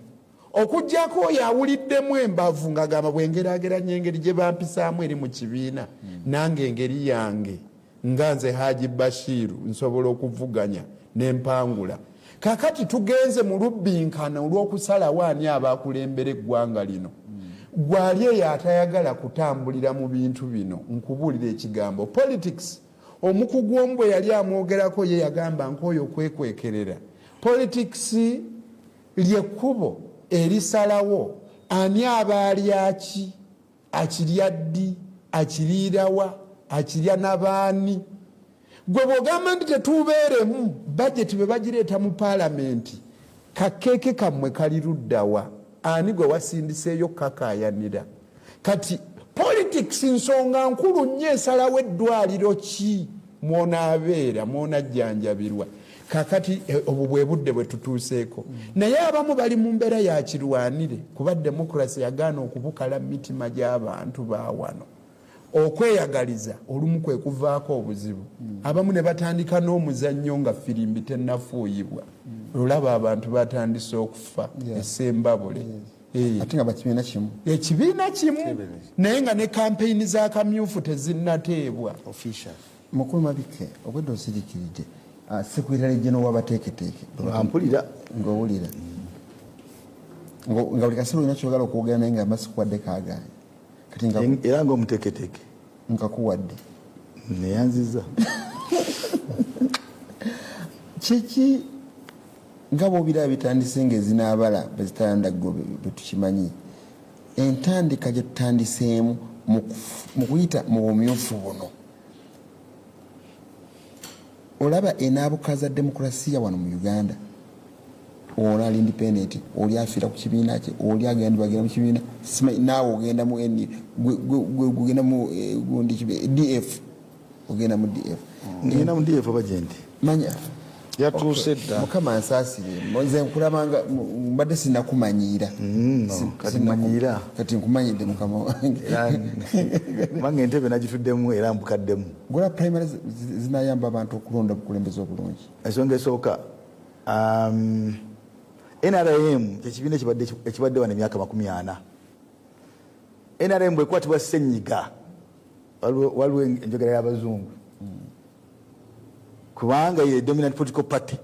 okujjako oyo awuliddemu embavu ng'agamba bwengerageranya engeri gye bampisaamu eri mu kibiina nange engeri yange nga nze Haji Bashiru nsobola okuvuganya n'empangula. Kakati tugenze mu lubbinkana olw'okusalawo ani abaakulembera eggwanga lino gwali eyo atayagala kutambulira mu bintu bino nkubuulira ekigambo politics. Omukugu omu bwe yali amwogerako ye yagamba nk'oyo kwekwekerera politics lyekkubo erisalawo ani aba aki akirya ddi akiriirawa akirya n'abaani gwe bw'ogamba nti tetubeeremu bajeti bwe bagireeta mu paalamenti kakeeke kammwe kali luddawa ani gwe wasindiseeyo kakaayanira kati politics nsonga nkulu nnyo esalawo eddwaliro ki mwonaabeera mwonajjanjabirwa kakati obwo bwe budde bwe tutuuseeko naye abamu bali mu mbeera ya kirwanire kuba demokrasi yagaana okubukala mitima gy'abantu ba wano okweyagaliza olumu kwe kuvaako obuzibu abamu ne batandika n'omuzannyo nga firimbi tennafuuyibwa olaba abantu batandise okufa essembabule ate nga bakibiina kimu ekibiina kimu naye nga ne kampeyini za kamyufu tezinnateebwa mukulu Mabike obwedde osirikiridde Secretary General w'abateeketeeke ampulira ng'owulira nga buli kaseera olina kyogala okwogera naye nga masikuwadde kaagaanye kati era ng'omuteeketeeke nkakuwadde neyanziza kiki nga bw'obiraba bitandise ng'ezinaabala bezitandaggo betukimanyi entandika gye tutandiseemu mu kuyita mu bumyufu buno olaba enaabuka za demokrasiya wano mu Uganda oli ali independent oli afiira ku kibiina kye oli agenda bagenda mu kibiina naawe ogenda mu gugenda mu gundi DF ogenda mu DF ngenda mu DF abagenti manya yatuuse dda mukama nsaasire nze nkulabanga mbadde sinakumanyiira kati nkumanyidde mukama wange mange entebe nagituddemu era mbukaddemu gola primary zinayamba abantu okulonda bukulembeze obulungi ensonga esooka NRM kyekibiina ekibadde wano emyaka 40 NRM bwekwatibwa ssenyiga waliwo enjogera y'abazungu kubanga ye dominant political party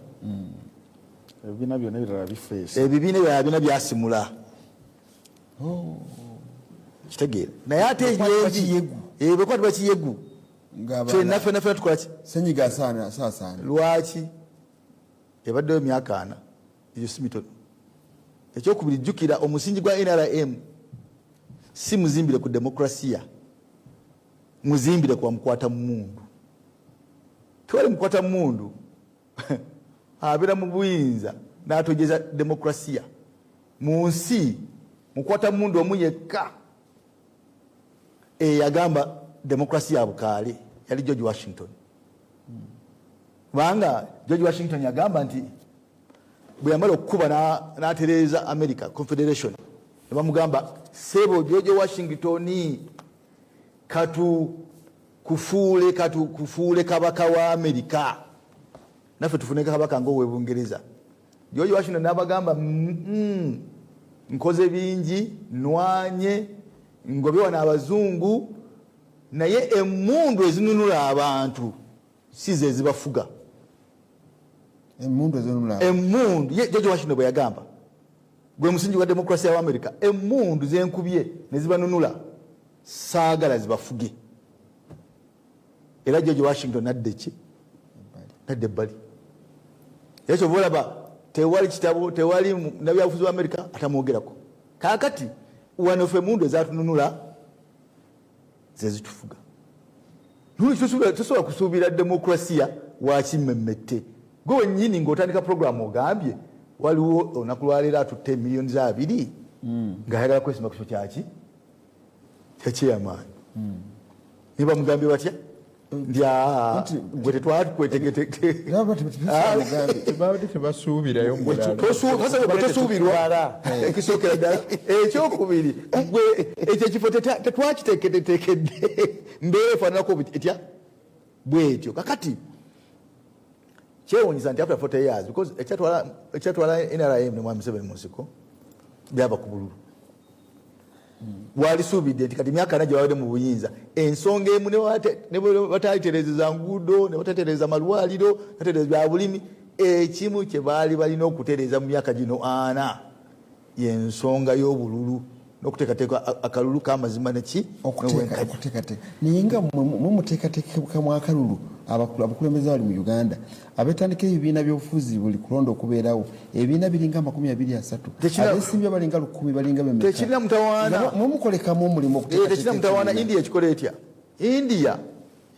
ebibiina byonna birala bifeesi ebibiina byonna byasimula kitegeera naye ate bwekwatibwa kiyegu ffenna tukola ki senyiga saasaana lwaki ebaddeyo emyaka 4 ekyo si mitono ekyokubiri jjukira omusingi gwa NRM si muzimbire ku demokrasiya muzimbire kwa mukwata mundu tewali mukwata mundu abeera mu buyinza n'atojeza demokrasiya mu nsi. Mukwata mundu omu yekka eyagamba demokrasiya abukaale yali George Washington. Kubanga George Washington yagamba nti bwe yamala okukuba n'atereeza America Confederation ne bamugamba sebo George Washington kufuule kabaka wa America naffe tufune kabaka ng'owe Bungereza. George Washington n'abagamba nkoze bingi nwanye ngobewa n'abazungu naye emmundu ezinunula abantu size ezibafuga. Emmundu George Washington bwe yagamba gwe musingi wa demokrasiya wa America, emmundu zenkubye ne zibanunula saagala zibafuge. Era George Washington nadde ebbali. Ekyo bolaba tewali kitabo tewali nabyabufuzi wa America atamwogerako. Kaakati wano ffe emmundu ezatununula zezitufuga. Tosobola kusuubira demokrasiya wakimmemmette. Gwe wennyini ng'otandika programu ogambye waliwo olunaku lwaleero atutte miliyoni za 2 ng'ayagala kwesima ku kifo kyaki kyekyamaanyi. Ne bamugambye batya gwe tebasuubirayo tosuubirwa ekisookera ddala. Ekyokubiri gwe ekyo ekifo tetwakiteekeddeteekedde mbeera efaananako etya bwetyo. Kakati kyewuunyisa nti after 40 years because ekyatwala NRM ne Mwami Museveni mu nsiko byava ku bululu. Walisuubidde nti kati myaka 4 gyewabadde mu buyinza ensonga emu ne bataliterezeza nguudo ne batatereza malwaliro batereza bya bulimi ekimu kye baali balina okutereza mu myaka gino 4 y'ensonga y'obululu n'okuteekateeka akalulu k'amazima neki okuteekateeka naye nga mumuteekateeka mu akalulu abakulembeze bali mu Uganda abetandika ebibiina by'obufuzi buli kulonda okubeerawo ebibiina biringa 23 abesimbye balinga 10 balinga tekirina mutawaana mumukolekamu omulimu tekirina mutawaana. India ekikola etya? India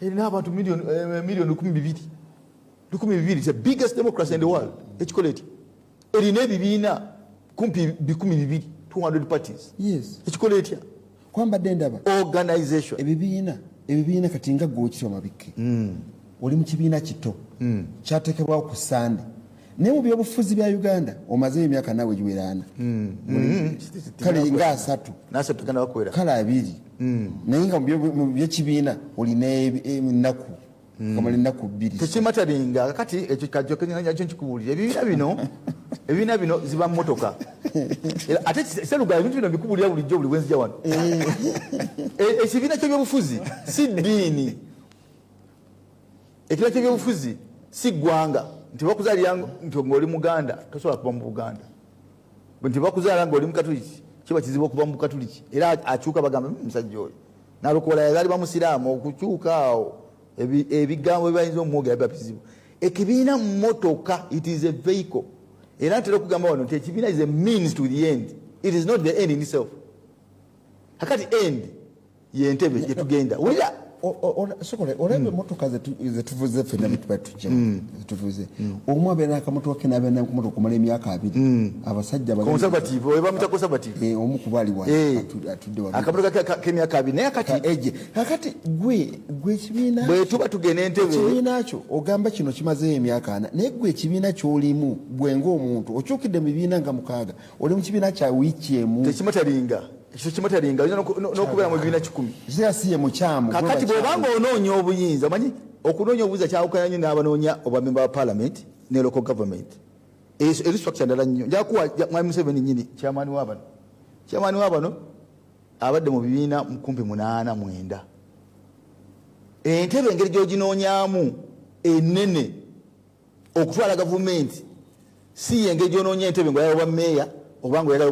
erina abantu miliyoni 12,000 the biggest democracy in the world. Ekikola etya? Erina ebibiina kumpi 12,000 200 parties. Yes. Ekikola etya? Kwamba dendaba organization ebibiina kati nga gwoki omabike oli mu kibiina kito kyateekebwawo ku Sande naye mu byobufuzi bya Uganda omaze emyaka nawe giwera 4 kale nga 3 kale 2 naye nga mu byekibiina olina ennaku kamala ennaku 2 tekimataringa. Kakati ekyo kajjo nkikubuulira ebibiina bino ziba mmotoka ate seruga ebintu bino bikubuulira bulijjo buli bwenzija wano. Ekibiina ky'ebyobufuzi si ddiini, ekibiina ky'ebyobufuzi si ggwanga. Nti bakuzaalira nti ng'oli Muganda tosobola kuba mu Buganda, nti bakuzaala ng'oli Mukatuliki kiba kizibu okuba mu Bukatuliki. Era akyuka bagamba musajja oyo nalukoola yazaalibwa musiraamu okukyuka awo ebigambo byebayinza omwogera biba bizibu. Ekibiina mmotoka, it is a vehicle. Era ntera okugamba wano nti ekibiina is a means to the end, it is not the end in itself. Kakati end yentebe gyetugenda wulira sokole olebe motoka zetuvuze fena bitubatuja zetuvuze omu abeera akamotoka ke nabeera n'akamotoka kumala emyaka 2 abasajja bali conservative oba mutako conservative omu kubali wa atudde wa akamotoka k'emyaka 2 naye kakati gwe kibiina bwe tuba tugenda entebe kibiina kyo ogamba kino kimaze emyaka 4 naye gwe kibiina ky'olimu gwe ng'omuntu okyukidde mu bibiina nga 6 oli mu kibiina kya wiiki emu tekimataringa ekyo kimataringa n'okubeera mu bibiina 10 zirasiye mukyamu. Kakati bw'obanga onoonya obuyinza omanyi okunoonya obuyinza kyawukana nnyo n'abanoonya obwamemba wa parliament ne local government. Eri structure ndala nnyo. Njakuwa Mwami Museveni nnyini chairman w'abano abadde mu bibiina kumpi 8-9. Entebe engeri gy'oginoonyaamu ennene okutwala gavumenti si engeri gy'onoonya entebe ng'oyala obwa meeya obanga oyagala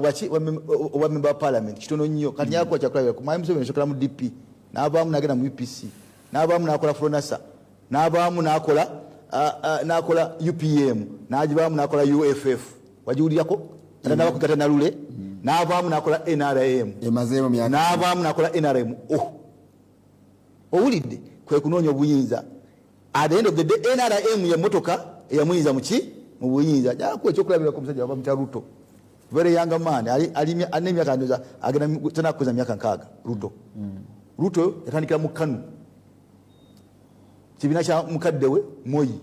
obwa member wa parliament kitono nnyo. Kati njakuwa kyakulabira ku Mwami Museveni yasokera mu DP n'avaamu n'agenda mu UPC n'avaamu n'akola FRONASA n'avaamu n'akola UPM n'agivaamu n'akola UFF wagiwulirako era n'abakugata nalule n'avaamu n'akola NRM n'avaamu n'akola NRM. Owulidde kwe kunoonya obuyinza at the end of the day NRM ya motoka eyamuyinza mu buyinza jakuwa ekyokulabira ku musajja waba mutya Ruto, very young man, ali anemyaka ndoza agenda tena kuza myaka 6. Ruto yatandikira mu Kanu, kibiina kya mukadde we Moyi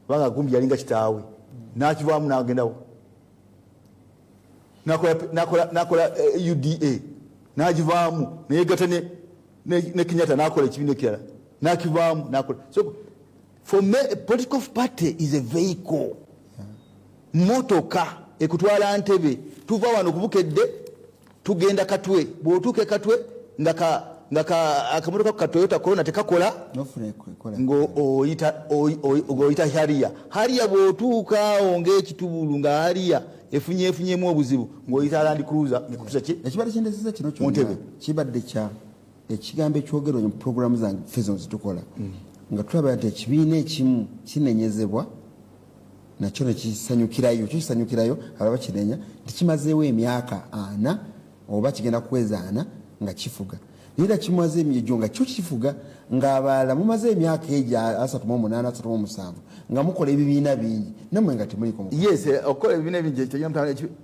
baga gumbi yalinga kitaawe n'akivaamu n'agendawo nakola UDA n'agivaamu neyegatta ne Kenyatta n'akola ekibiina ekirala n'akivaamu n'akola. So for me a political party is a vehicle. Motoka ekutwala Ntebe tuva wano ku Bukedde tugenda Katwe, bw'otuuka Katwe nga akamotoka ka Toyota Corona tekakola ngo oyita Harrier bw'otuuka ng'ekitubulu nga Harrier efunyemu obuzibu ng'oyita Land Cruiser ngikutusa ki ekibadde kyendezeza kino kyonna kibadde kya ekigambo ekyogerwa mu programu zange fezo zitukola nga tulaba nti ekibiina ekimu kinenyezebwa nakyo nekisanyukirayo alaba kinenya tikimazeewo emyaka 4 oba kigenda kuweza 4 nga kifuga nira kimaze emyejo nga kyo kifuga ng'abalala mumaze emyaka ejo 38 37 nga mukola ebibiina bingi namwe nga temuliko. Yes, okola ebibiina bingi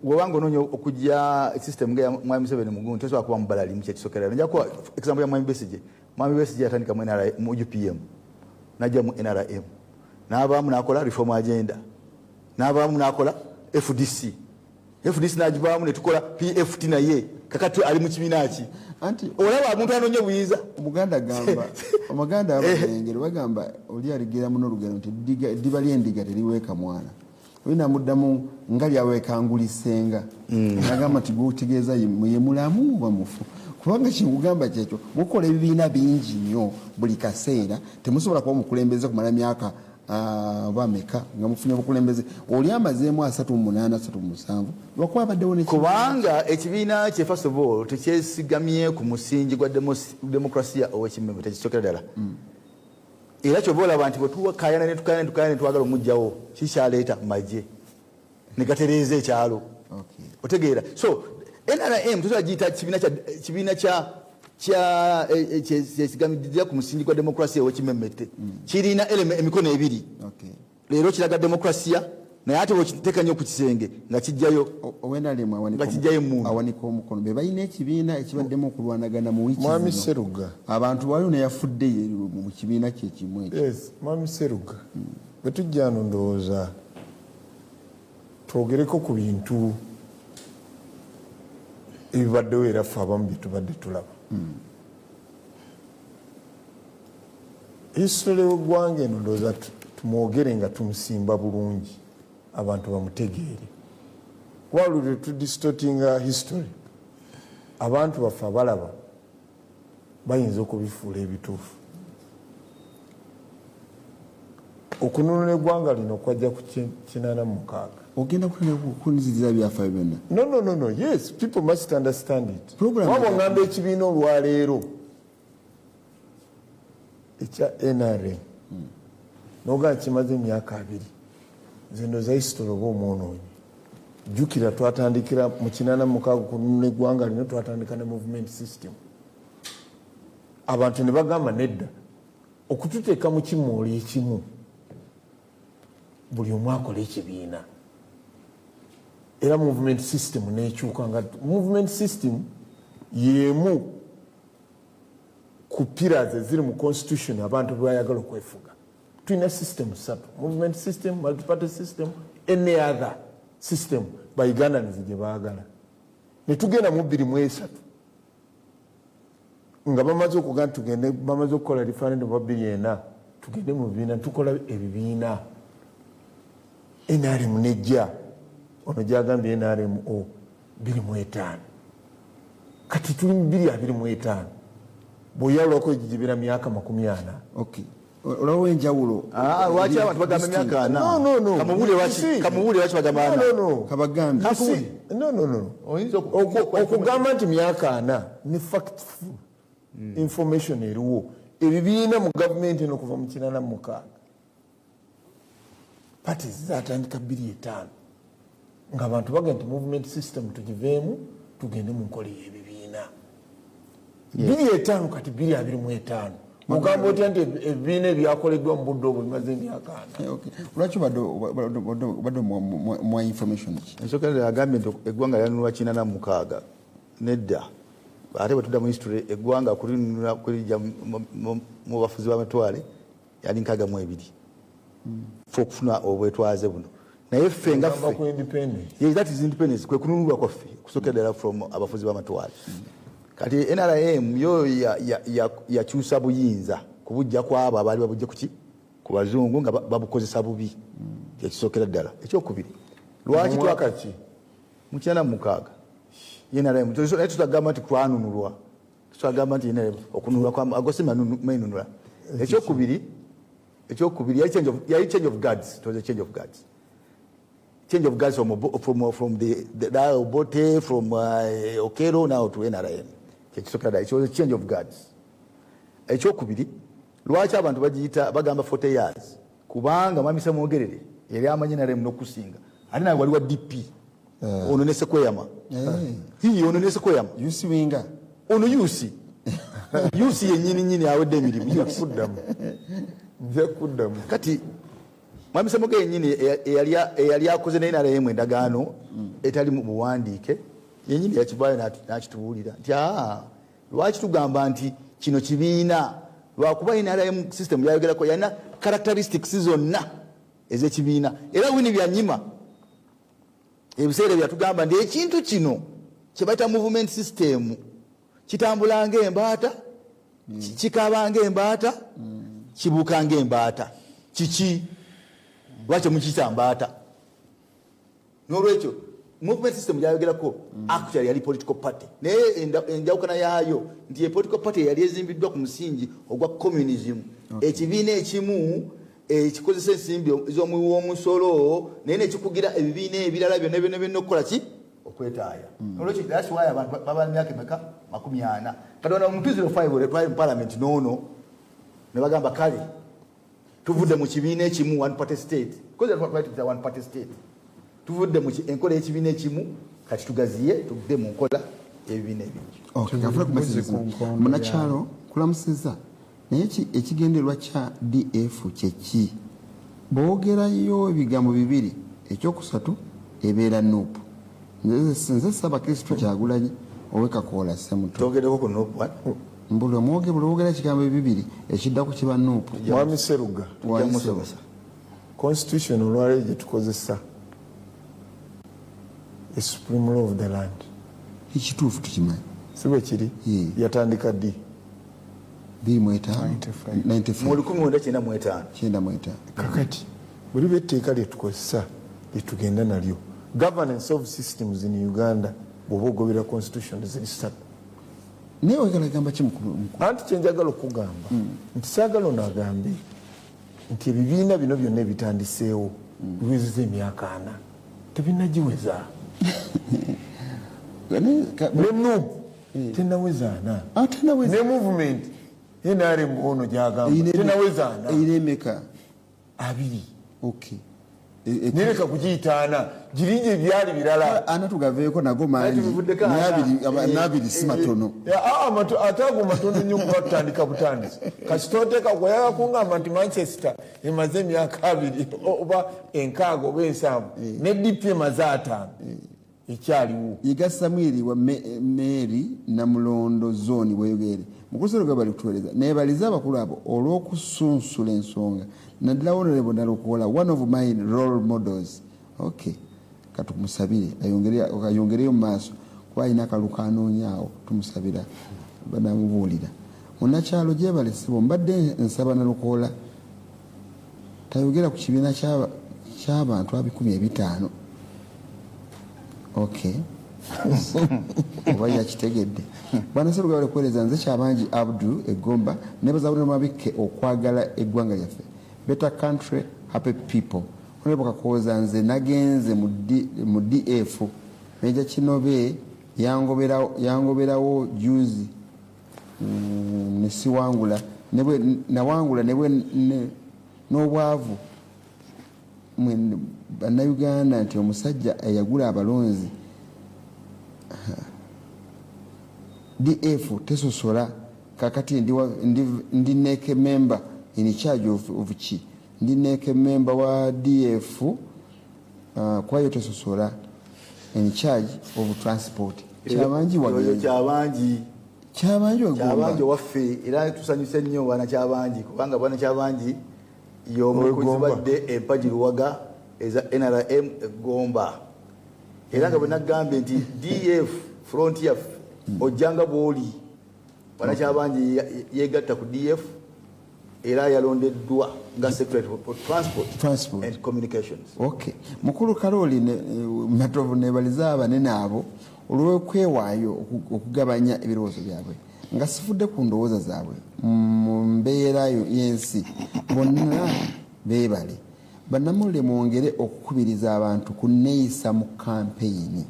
webanga onoonya okujja system nga Mwami Museveni mugundu tosobola kuba mubalali mu kyekisokera. Nja kuwa example ya Mwami Besigye yatandika mu UPM najja mu NRM n'abaamu n'akola reform agenda n'abaamu n'akola FDC n'agivaamu ne tukola PFT naye kakati ali mu kibiina ki anti olaba omuntu anoonya buyiza omuganda abagengere bagamba oli aligera muno olugero nti ddiba ly'endiga teriweeka mwana olina muddamu nga lyaweekangulisenga nagamba nti gw'otegeeza ye mulamu oba mufu kubanga kikugamba kyekyo mukola ebibiina bingi nnyo buli kaseera temusobola kuba mukulembeze kumala myaka bameka nga mufunye obukulembeze oli amazeemu 38 37 lwakuba abaddewo kubanga ekibiina kye first of all tekyesigamye ku musingi gwa demokrasiya ow'ekimmeme tekisokera ddala era kyoba olaba nti bwetukayana netwagala omugjawo kikyaleeta majje negatereeza ekyalo otegeera. So NRM tusobola giyita kibiina kyesigamidde ku musingi gwa demokrasiya ow'ekimmemmette kirina emikono ebiri leero kiraga demokrasiya naye ate bwekiteeka nnyo ku kisenge nga kijjayo awanika omukono be balina ekibiina ekibaddemu okulwanagana mu wiiki Mwami Seruga abantu waliwo neyafudde mu kibiina kyekimu ekyo. Yes, Mwami Seruga bwe tujja ano ndowooza twogereko ku bintu ebibaddewo era ffe abamu bye tubadde tulaba. History w'eggwanga eno ndowooza tumwogere nga tumusimba bulungi abantu bamutegeere walule tudistortinga history abantu baffe abalaba bayinza okubifuula ebituufu. Okununula eggwanga lino okwajja ku 86 ogenda kunziriza byafaayo byonna. No, yes, people must understand it. Waba ngamba ekibiina olwaleero ekya NRM noga kimaze emyaka 2 zino za history oba omwonoonyi jjukira twatandikira mu 86 kununula eggwanga lino twatandika ne movement system abantu ne bagamba nedda okututeeka mu kimuli ekimu buli omu akola ekibiina era movement system nekyuka nga movement system yemu ku pillars eziri mu constitution abantu bayagala okwefuga. Tulina system 3: movement system, multi-party system, any other system bayiganda nizije baagala ne tugenda mu 23 nga bamaze okugamba tugende bamaze okukola referendum wa 2 tugende mu bibiina tukola ebibiina NRM nejja ono gyagambye NRM 25 kati tuli mu 25 bweyalwako egijibira myaka 40. Okay, olawo enjawulo lwaki abantu bagamba myaka 4 kamubuule lwaki bagamba kabagambi okugamba nti myaka 4 ne factful information eriwo ebibiina mu gavumenti eno kuva mu 86 parties zatandika 25 ng'abantu bagenda nti movement system tugiveemu tugende mu nkola y'ebibiina 25 kati 25 mugamba otya nti ebibiina ebyakoleddwa mu budde obwo bimaze emyaka ana. Lwaki badde mwa information ki? Ensooka agambye nti eggwanga lyanunulwa 86 nedda ate bwe tudda mu history eggwanga kulinunula kulijja mu bafuzi b'amatwale yali 62 fe okufuna obwetwaze buno naye ffe nga ffe that is independence kwe kununulwa kwaffe kusooka ddala from abafuzi b'amatwale. Kati NRM yo yakyusa buyinza kubujja kwabo abaali babujja ku bazungu nga babukozesa bubi ekisookera ddala. Ekyokubiri lwaki twakaki mu 96 NRM tutagamba nti twanunulwa tutagamba nti NRM okununulwa kwa agose mainunula. Ekyokubiri yali change of guards. It was a change of guards. Change of guards from the Obote, from Okero now to NRM. It was a change of guards. Ekyokubiri lwaki abantu bagamba 40 years kubanga Mwami Ssemwogerere yali amanyi NRM n'okusinga ate nawe wali wa DP ono ne Sekweyama ono ne Sekweyama yusi winga ono yusi yennyini awedde emirimu nze kuddamu kati Mwami Ssemwogerere yennyini eyali akoze ne NRM endagaano etali mu buwandiike yennyini yakivaayo n'akitubuulira nti lwaki tugamba nti kino kibiina lwakuba NRM system yayogerako yalina characteristics zonna ez'ekibiina era wini byanyima ebiseera byatugamba nti ekintu kino kye bayita movement system kitambula ng'embaata kikaaba ng'embaata kibuuka ng'embaata kiki lwaki mukiyita mbaata. N'olwekyo movement system yayogerako actually yali political party naye enjawukana yaayo nti political party yali ezimbiddwa ku musingi ogwa communism. Ekibiina ekimu ekikozesa ensimbi ez'omuwoomusolo naye nekikugira ebibiina ebirala byonna okukola ki okwetaaya. Olwekyo that's why abantu baba myaka emeka 40 kati ono mu 2005 mu parliament noono ne bagamba kale tuvudde mu kibiina ekimu one party state because they want to one party state tuvudde mu enkola y'ekibiina ekimu kati tugaziye tuvudde mu nkola ebibiina ebingi. Munakyalo kulamusiza naye ekigendererwa kya DF kyeki boogerayo ebigambo bibiri ekyokusatu ebeera nuupu. Nze Ssaabakristo Kyagulanyi ow'Ekakoola Ssemuto togereko ku nuupu mbulwe boogera ekigambo bibiri ekiddaku kiba nuupu. Mwami Seruga constitution olwaleero gye tukozesa the supreme law of the land ekituufu tukimanyi si bwe kiri yatandika ddi 1995 kakati buli bw'etteeka lyetukozesa lyetugenda nalyo governance of systems in Uganda bw'oba ogobera constitution ziri 3 naye ogalagamba kimukulu anti kyenjagala okugamba nti saagala ono agambe nti ebibiina bino byonna ebitandiseewo biwezeza emyaka 4 tebinagiweza ne nuupu tenaweza 4 ne movement NRM ono gyagamba tenaweza 4 iremeka 2 nereka kugiyita 4 girinje ebyali birala ana tugaveeko nago mangi nabiri si matono ate ago matono nnyo kuba tutandika butandisi kasitoteeka gweyaga kungamba nti Manchester emaze emyaka 2 oba 6 oba 7 ne DP emaze 5 ekyaliwo yiga Samwiri wa Mary Namulondo zone bweyogere mukusero bali kutueleza nebaliza abakulu abo olw'okusunsula ensonga naddala honorable Nalukola one of my role models. Okay, katumusabire ayongereyo mu maaso kuba alina akaluka anoonyaawo tumusabira banamubuulira. Munakyalo gyebalesebo mbadde nsaba Nalukola tayogera ku kibiina ky'abantu 150. Okay. Oba yakitegedde. Bwana Seruga bali kueleza nze Kyabangi Abdul Egomba nebazaabulira mabike okwagala eggwanga lyaffe. Better country, happy people. Honorable Kakooza nze nagenze mu DF Meja Kinobe yangoberawo juzi nesiwangula nawangula nebwe n'obwavu bannayuganda nti omusajja eyagula abalonzi DF tesosola kakati ndi neke member in charge of chi ndi neke member wa DF kwa yote sosola in charge of transport kyabanji waffe era tusanyuse nnyo wana kyabanji kubanga bwana kyabanji y'omukuzibadde empaji luwaga eza NRM Gomba era nga bwenagambye nti DF frontier ojjanga bwoli bwana kyabanji yegatta ku DF era yalondeddwa nga secretary for transport and communications. Okay, mukulu Karoli Matovu nebaliza abanene abo olw'okwewaayo okugabanya ebirowoozo byabwe nga sifudde ku ndowooza zaabwe mu mbeera y'ensi bonna beebale bannamulule mwongere okukubiriza abantu kunneeyisa mu kampeyini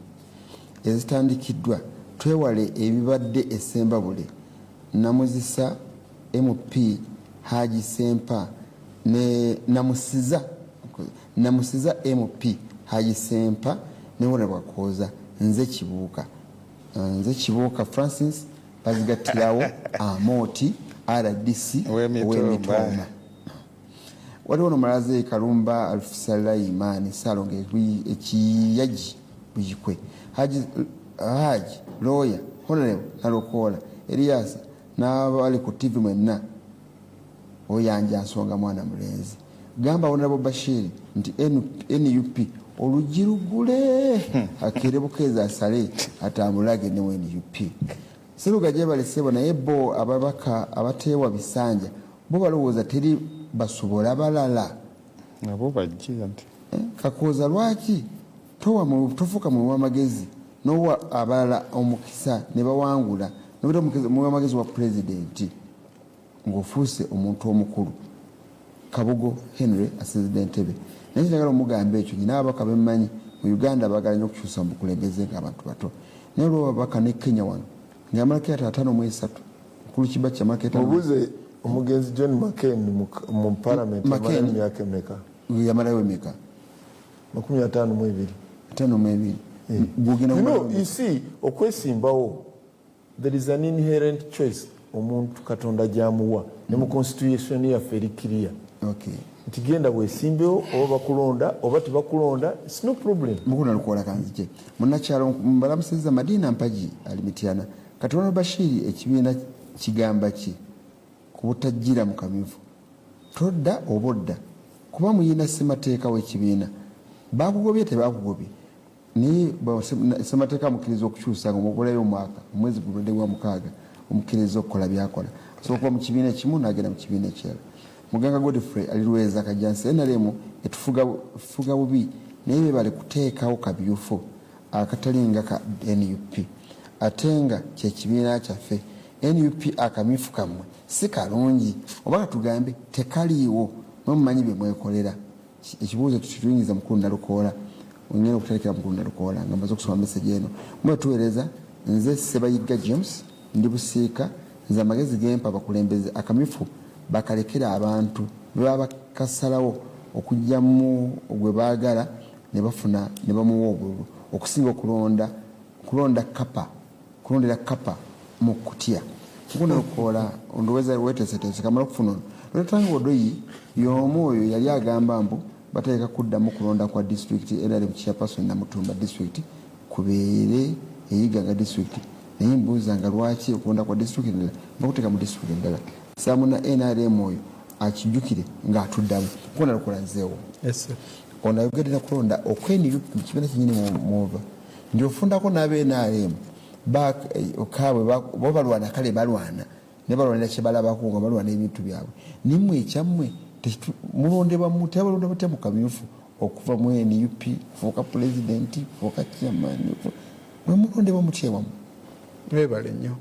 ezitandikiddwa twewale ebibadde essembabule namuzisa MP Haji Sempa ne namusiza MP Haji Sempa ne wona bakoza nze kibuuka Francis bazigatirawo Amoti RDC w'emitoma waliwo nomalaze Kalumba Alfisala Imani Salonge ekiyaji bujikwe Haji Lawyer Honorable Nalokola Elias n'abali ku TV mwenna oyanja nsonga mwana mulenzi gamba Honorable Bashir nti NUP olujirugule akerebukeza asale atambulage ne NUP Siruga jebale sebo na ebo ababaka abatewa bisanja bo balowooza teri basubola balala nabo bajja nti kakoza lwaki tofuka mu magezi nowa abalala omukisa ne bawangula nobita mu magezi wa president ngofuuse omuntu omukulu Kabugo Henry Assistant naye njagala omugambe ekyo nyina abaka bemmanyi mu Uganda bagala nnyo okukyusa mu kulembeze ng'abantu bato naye olwo abaka ne Kenya wano nga amalaketa 5 mukulu kiba kya malaketa obuze omugenzi John McCain mu parliament myaka emeka yamalayo emeka 52 gugina you see okwesimbawo there is an inherent choice omuntu katonda jamuwa ne mu constitution ya ferikiria okay ntigenda bwesimbewo oba bakulonda oba tebakulonda it's no problem mukuna lukola kanzije munakyalo mbalamusiza Madina Mpaji alimitiana Katonda Bashiri ekibiina kigamba ki kubutajjira mu kamyufu todda obodda kuba muyina semateeka w'ekibiina bakugobye tebakugobye ni semateeka mukiriza okukyusa nga omugolayo omwaka omwezi gulwadde gwa 6 omukiriza okukola byakola so kuba mu kibiina ekimu n'agenda mu kibiina ekirala Muganga Godfrey aliruweza kajansi NRM etufuga bubi naye bebale kuteekawo kabyufu akatalinga ka NUP atenga kyekibiina kyaffe NUP akamyufu kamwe si kalungi oba tugambe tekaliiwo nomumanyi bye mwekolera ekibuuzo kituyingiza mukulu Nalukoola onyera okuterekera mukulu Nalukoola nga mbaze okusoma message eno mwetuweereza nze Sebayiga James ndi Busiika nze amagezi gempa bakulembeze akamyufu bakalekera abantu baba kasalawo okujjamu ogwe baagala ne bafuna ne bamuwa obululu okusinga kulonda kulondera kapa mu kutya kuno Nalukoola ondoweza wetesetese kamala okufuna lwetanga odoyi y'omwoyo yali agamba mbu bateeka kuddamu kulonda kwa district NRM chairperson na Mutumba district kubeere eyigaga district naye mbuuza nga lwaki okulonda kwa district endala bakuteeka mu district endala samuna NRM oyo akijjukire ng'atuddamu kuno Nalukoola nzeewo ono ayogerera kulonda okwendi kibiina kinyini muova ndiofundako n'abe NRM okaabwe bo balwana kale balwana ne balwanira kye balabako nga balwana ebintu byabwe nimwe ekyammwe mulondebwa mutebalonda batya mu kamyufu okuva mu NUP fuuka president fuuka chairman mwe mulondebwa mutyewamu webale nnyo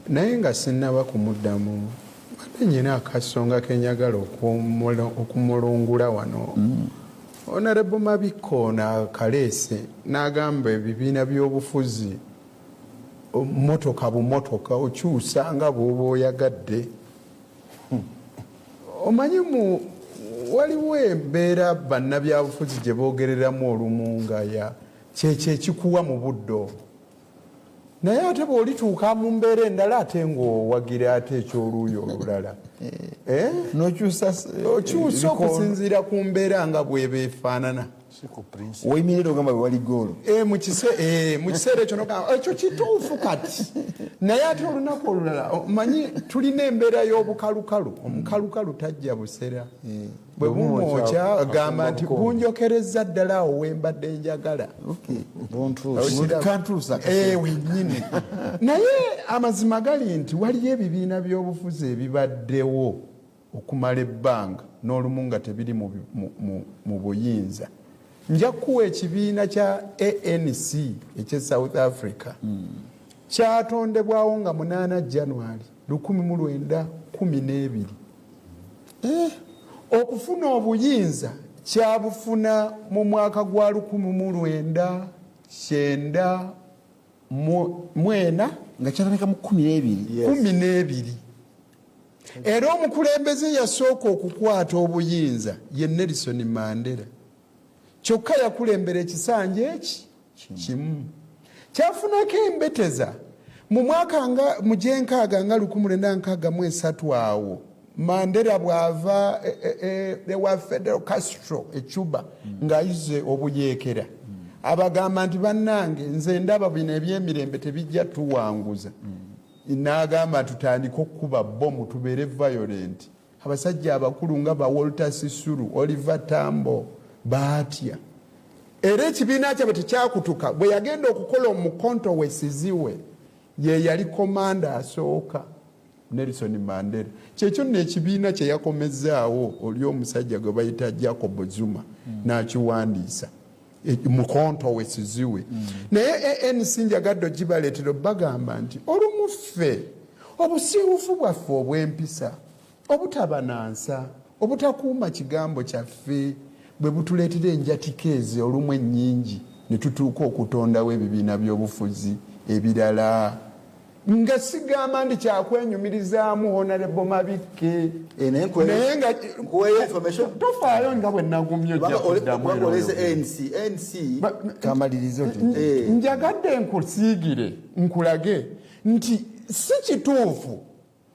naye nga sinnaba kumuddamu ate nyina akasonga kenyagala okumulungula wano Honorable Mabiko na Kaleese n'agamba ebibiina by'obufuzi motoka bumotoka okyusa nga bw'oba oyagadde omanyi waliwo embeera bannabyabufuzi gye boogereramu olumu nga kyekyo ekikuwa mu buddo naye ate bw'olituuka mu mbeera endala ate ng'owagira ate ekyoluuyi olulala okyusa okusinziira ku mbeera nga bweba efaanana. oyimirira ogamba bwe wali goolo mu kiseera ekyo nogamba ekyo kituufu kati naye ate olunaku olulala manyi tulina embeera y'obukalukalu. Omukalukalu tajja busera bwe bumwokya agamba nti bunjokereza ddala awo wembadde njagala wennyini. Naye amazima gali nti waliyo ebibiina by'obufuzi ebibaddewo okumala ebbanga n'olumu nga tebiri mu buyinza. Nja kuwa ekibiina kya ANC ekye South Africa kyatondebwawo nga 8 January 1912. Okufuna obuyinza kyabufuna mu mwaka gwa 1994 nga kyatandika mu 12. Era omukulembeze yasooka okukwata obuyinza ye Nelson Mandela. Kyokka yakulembera ekisanja eki kimu. Kyafunako embeteza mu mwaka mu gyenkaaga nga 1963 awo. Mandela bw'ava ewa Fidel Castro e Cuba ng'ayize obuyeekera. Abagamba nti bannange nze ndaba bino ebyemirembe tebijja tuwanguza. N'agamba tutandika okukuba bbomu tubeere violent. Abasajja abakulu nga ba Walter Sisulu, Oliver Tambo baatya. Era ekibiina kyabwe tekyakutuka. Bwe yagenda okukola omukonto wesiziwe ye yali komanda asooka Nelson Mandela. Kyekyo n'ekibiina kye yakomezzaawo oli omusajja gwe bayita Jacob Zuma n'akiwandiisa mukonto wesiziwe. Naye ANC njagadde ogibaleetera bagamba nti olumuffe obusiiwufu bwaffe obw'empisa obutabanansa obutakuuma kigambo kyaffe bwe butuleetera enjatika ezo olumu ennyingi ne tutuuka okutondawo ebibiina by'obufuzi ebirala. Nga sigamba ndi kyakwenyumirizaamu Honorable Mabikke naye nga tofaayo nga bwe nagumye njagadde nkusiigire nkulage nti si kituufu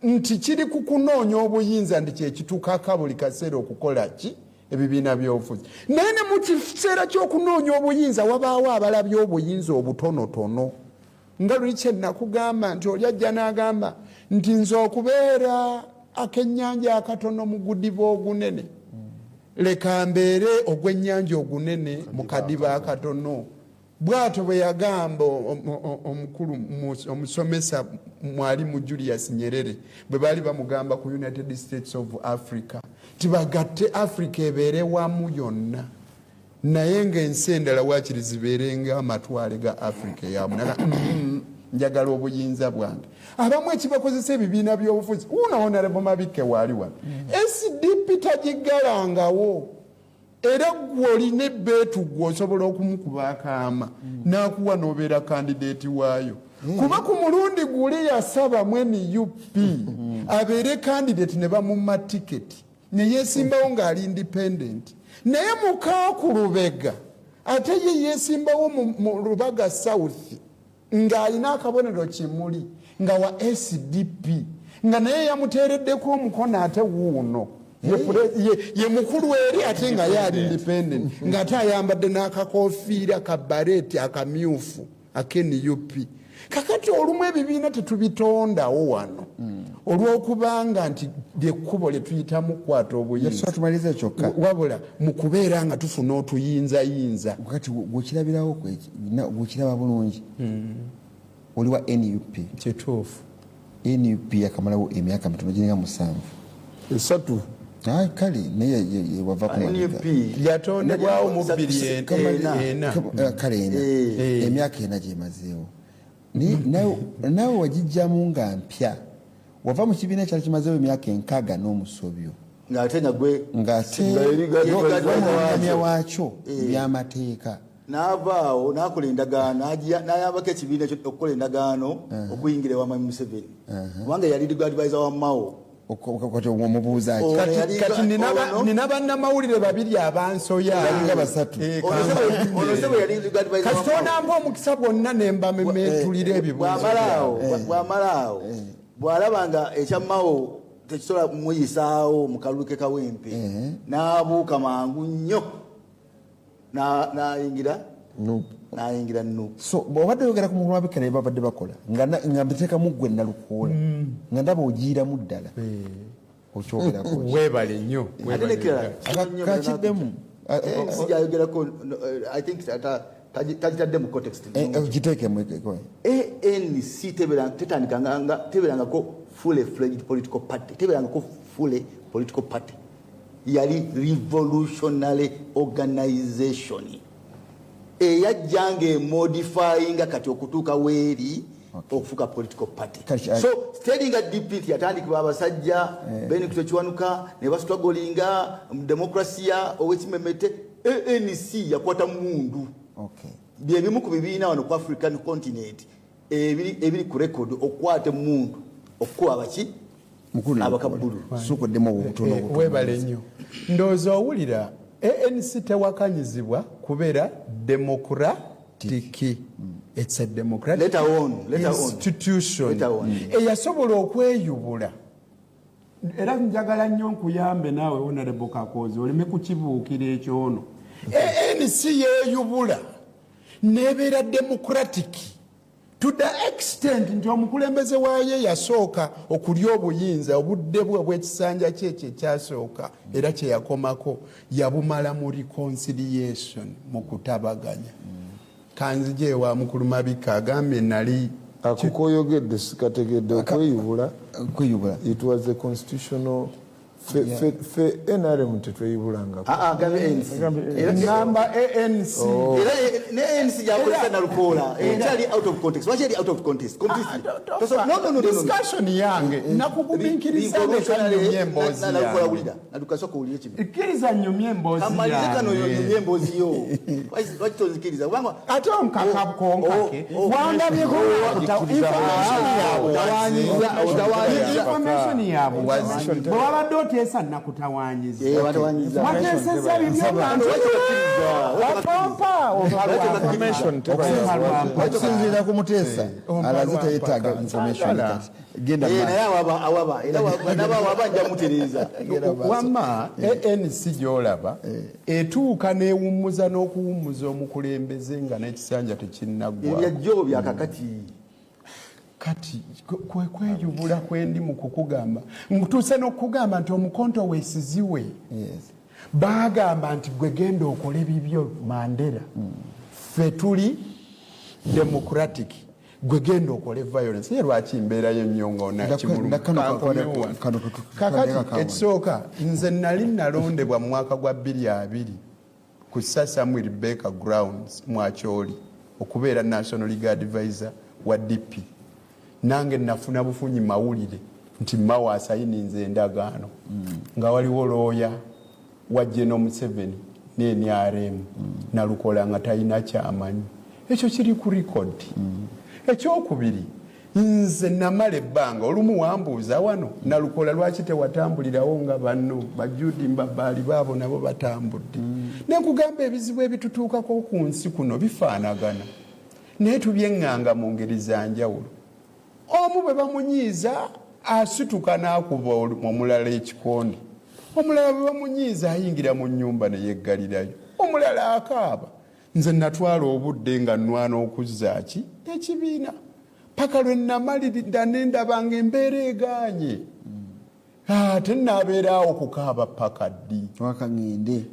nti kiri ku kunoonya obuyinza ndi kyekituukaka buli kaseera okukola ki ebibiina by'obufuzi. Naye ne mu kiseera ky'okunoonya obuyinza wabaawo abalabye obuyinza obutonotono. Nga luli kye nakugamba nti oli ajja n'agamba nti nze okubeera akennyanja akatono mu gudiba ogunene leka mbeere ogw'ennyanja ogunene mu kadiba akatono. Bw'atyo bwe yagamba omukulu omusomesa mwalimu Julius Nyerere bwe baali bamugamba ku United States of Africa tibagatte Africa ebeere wamu yonna naye ng'ensi endala waakiri zibeere ng'amatwale ga Africa yamu. Njagala obuyinza bwange. Abamu ekibakozesa ebibiina by'obufuzi uno Honorable Mabikke waali wano SDP tagigalangawo. Era gw'olina ebbeetu gw'osobola okumukuba akaama n'akuwa n'obeera kandidate waayo. Kuba ku mulundi guli yasaba NUP abeere kandidate ne bamumma tiketi ne yeesimbawo ng'ali independent. Naye mukakulubega ate ye yeesimbawo mu Lubaga South ng'alina akabonero kimuli nga wa SDP nga naye yamuteereddeko omukono ate wuuno ye mukulu eri ate nga yali independent ng'ate ayambadde n'akakofiira ka bareti akamyufu NUP. Kakati olumu ebibiina tetubitondawo wano olw'okubanga nti lyekkubo lye tuyitamu kukwata obuyinza wabula mu kubeera nga tufuna otuyinzayinza. Kakati gwekirabirawo gwekiraba bulungi oli wa NUP. Kituufu NUP yakamalawo emyaka mitono giringa 7. 3 kale naye wava ku NUP yatondebwawo mu 2004 kale emyaka 4 gyemazeewo. Nawe wagijjamu nga mpya wava mu kibiina kyali kimazeewo emyaka 6 n'omusobyo ng'ate nagwe ng'ate waakyo byamateeka n'avaawo n'akola endagaano n'ayambako ekibiina okukola endagaano okuyingira ewa Museveni kubanga yali legal advisor wa Mao omubuuza kati nina bannamawulire babiri abansoya kati tonamba omukisa bwonna nembamemetulira bwamalaawo bwalabanga ekyammawo tekisobola muyisaawo mu kalulu ke kawempe n'abuuka mangu nnyo n'ayingira nuupu. So bw'obadde oyogera ku mukulu wabikka naye babadde bakola nga mbiteekamu ggwe Nalukoola nga ndaba ogiiramu ddala okyogerako weebale nnyo kakiddemu sijayogerako I think tagitadde mu context giteekemu ANC teberangako fully fledged political party teberangako fully political party yali revolutionary organization eyajjanga emodifyinga kati okutuuka weeri okufuuka political party. So staringa DP yatandikibwa abasajja Benito Kiwanuka ne bastruggolinga demokrasia owekimemete ANC yakwata mundu byebimu ku bibiina wano ku African continent ebiri ku record okwate mundu okukuba abaki abakabulu sukuddemu obutono webale nnyo ndowooza owulira ANC tewakanyizibwa kubeera democratic. It's a democratic institution eyasobola okweyubula era njagala nnyo nkuyambe naawe Honorable Kakozi oleme kukibuukira ekyono. ANC yeeyubula nebeera democratic to the extent nti omukulembeze waayo yasooka okulya obuyinza obudde bwe bw'ekisanja kyekyo ekyasooka era kye yakomako yabumala mu reconciliation mu kutabaganya. Kanzije ewa mukulu Mabika agambye nali akukoyogedde sikategedde okweyubula it was a constitutional fe NRM tetweyubulanga ngamba ANC ne ANC yakozesa Nalukoola ekyali out of context wakyali out of context completely no discussion yange nakuguminkiriza nyumye emboozi Nalukoola wulira nadukasoko uliye kibi ikkiriza nyumye emboozi kamalizika no nyumye emboozi yo wakitozikiriza kubanga ate omukakabukonkake wandabyeko information yaabwe bwabadde oteesa nakutawanyiza wateseza bibyobantu wapompa okusinziira ku Muteesa alaze teyetaaga information genda wamma ANC gyolaba etuuka neewummuza n'okuwummuza omukulembeze nga n'ekisanja tekinnaggwaako byakakati kati kweyubula kwendi mu kukugamba ntuuse n'okugamba nti omukonto weesiziwe baagamba nti gwe genda okole bibyo Mandela ffe tuli democratic gwe genda okole violence ye lwaki mbeerayo nnyo ng'onakimulukakati ekisooka nze nali nalondebwa mu mwaka gwa 2020 ku Sir Samuel Baker Grounds Mwakyoli okubeera National Legal Advisor wa DP nange nafuna bufunyi mawulire nti Mao asayininze endagaano nga waliwo looya wa General Museveni ne NRM Nalukoola nga talina kyamanyi ekyo kiri ku record. Ekyokubiri nze namala ebbanga olumu wambuuza wano Nalukoola lwaki tewatambulirawo nga banno bajudi mbabaali baabo nabo batambudde nekugamba ebizibu ebitutuukako ku nsi kuno bifaanagana naye tubyeŋŋanga mu ngeri za njawulo. Omu bwe bamunyiiza asituka n'akuba omulala ekikondi omulala bwe bamunyiiza ayingira mu nnyumba ne yeggalirayo omulala akaaba. Nze natwala obudde nga nnwana okuzzaaki ekibiina paka lwe namalirira ne ndabanga embeera egaanye ate naabeeraawo kukaaba paka ddi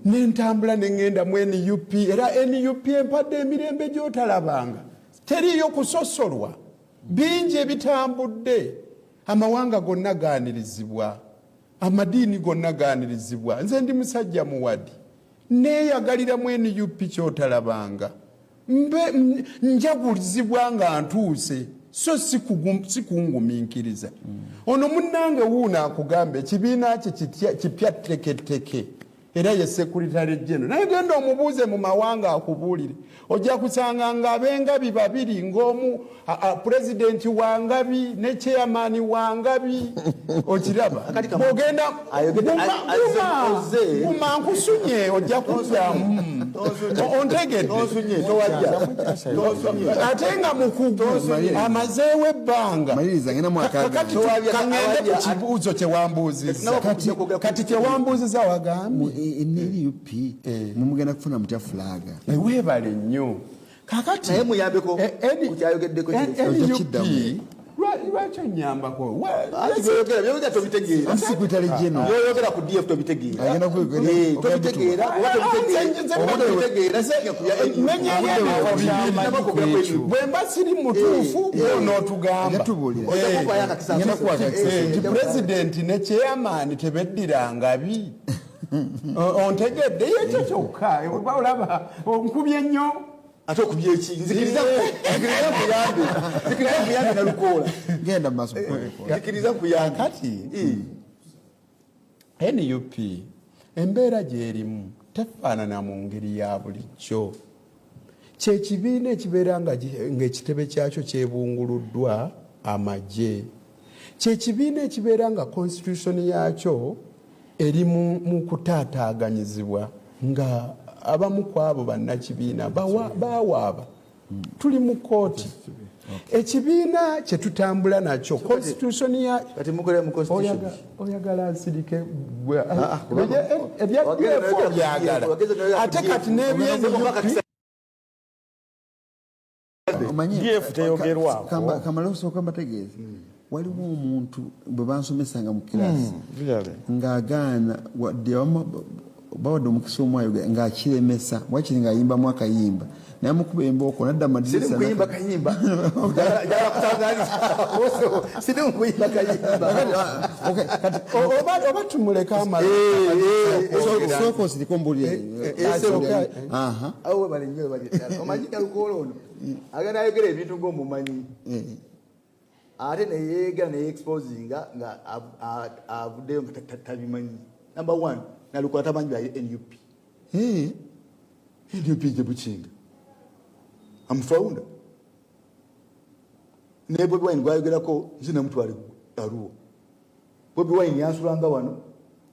nentambula ne ŋŋenda mu NUP era NUP empadde emirembe gy'otalabanga teriyo kusosolwa bingi ebitambudde amawanga gonna gaanirizibwa amadiini gonna gaanirizibwa. Nze ndi musajja muwadi neeyagalira mu NUP kyotalabanga njagulizibwa nga ntuuse so sikungumiikiriza. Ono munnange wuuno akugamba ekibiina kye kipya teketeke era ye Secretary General naye genda omubuuze mu mawanga akubuulire ojja kusanga nga ab'engabi babiri ng'omu pulezidenti wa ngabi ne chairman wa ngabi okiraba bw'ogenda guma nkusunye ojja kuddamu ontegedde ate nga mukugu amazeewo ebbanga kangende ku kibuuzo kyewambuuzizza kati kyewambuuziza wagambye NUP mumugenda kufuna mutya fulaga weebale nnyo kakati naye muyambeko kukyayogeddeko lwaki onyambako byogera tobitegeera Secretary General yoyogera ku DF tobitegeera tobitegeera bwe mba siri mutuufu onootugamba nti pulezidenti ne chairman tebeddira ngabi ontegedde yekyo kyokka olaba onkubye nnyo ate okubya eki nzikiriza kuyambe nalukoola genda maaso nzikiriza kuyambe kati NUP embeera gyerimu tefaanana mu ngeri ya bulijjo kyekibiina ekibeera ng'ekitebe kyakyo kyebunguluddwa amagye kyekibiina ekibeera nga constitution yakyo eri mu kutaataaganyizibwa nga abamu ku abo bannakibiina bawaaba tuli mu kooti ekibiina kye tutambula nakyo constitution oyagala nsirike ebya DF obyagala ate kati DF teyogerwako kamala osooka mbategeeza waliwo omuntu bwe bansomesanga mu kirasi ng'agaana bawadde omukisa omwayo ng'akiremesa wakiri ng'ayimbamu akayimba naye mukuba embooko nadda madirisa kuyimba kayimba oba tumuleka amala sooka osiriko mbulire awo bali nnyo omanyi Kalukoola ono agenda ayogera ebintu ng'omumanyi ate neyeegera neyeexposinga nga avuddeyo nga tabimanyi. Number one, Nalukoola tamanyi bya NUP. NUP je bukinga. I'm founder. Ne Bobi Wine gwayogerako nzina mutwale Arua. Bobi Wine yansulanga wano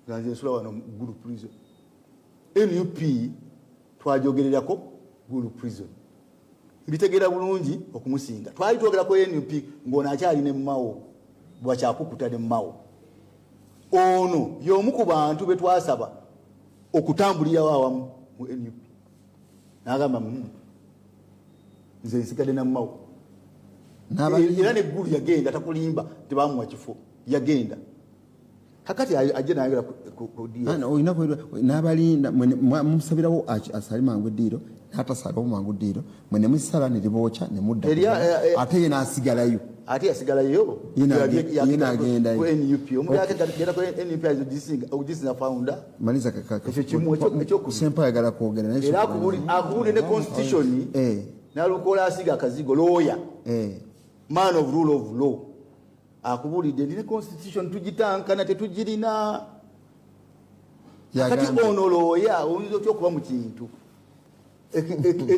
ganze nsula wano Gulu prison. NUP twajogererako Gulu prison. Bitegera bulungi okumusinga. Twali twogerako NUP ngona akyali ne Mao bwakyakukuta ne Mao. Ono y'omu ku bantu be twasaba okutambulira awamu mu NUP. N'agamba nze nsigadde na Mao. Era ne Gulu yagenda takulimba tebamuwa kifo yagenda. Kakati ajje nayogera ku DF. Oyina ko n'abalinda musabirawo asali mangu diro hata sala mangu diro mwene musala ne libocha ne mudda. Ate yena asigalayo. Ate asigalayo yena agenda ku NUP. Omuyake genda ku NUP azo disinga ogisinga founder. Maliza kaka. Ekyo kusempa yagala kwogera naye. Era akubuli ne constitution Nalukoola asiga akazigo lawyer. Man of rule of law. Akubulidde ndine constitution tugitankana tetugirina. Kati ono lawyer oyinza okuba mu kintu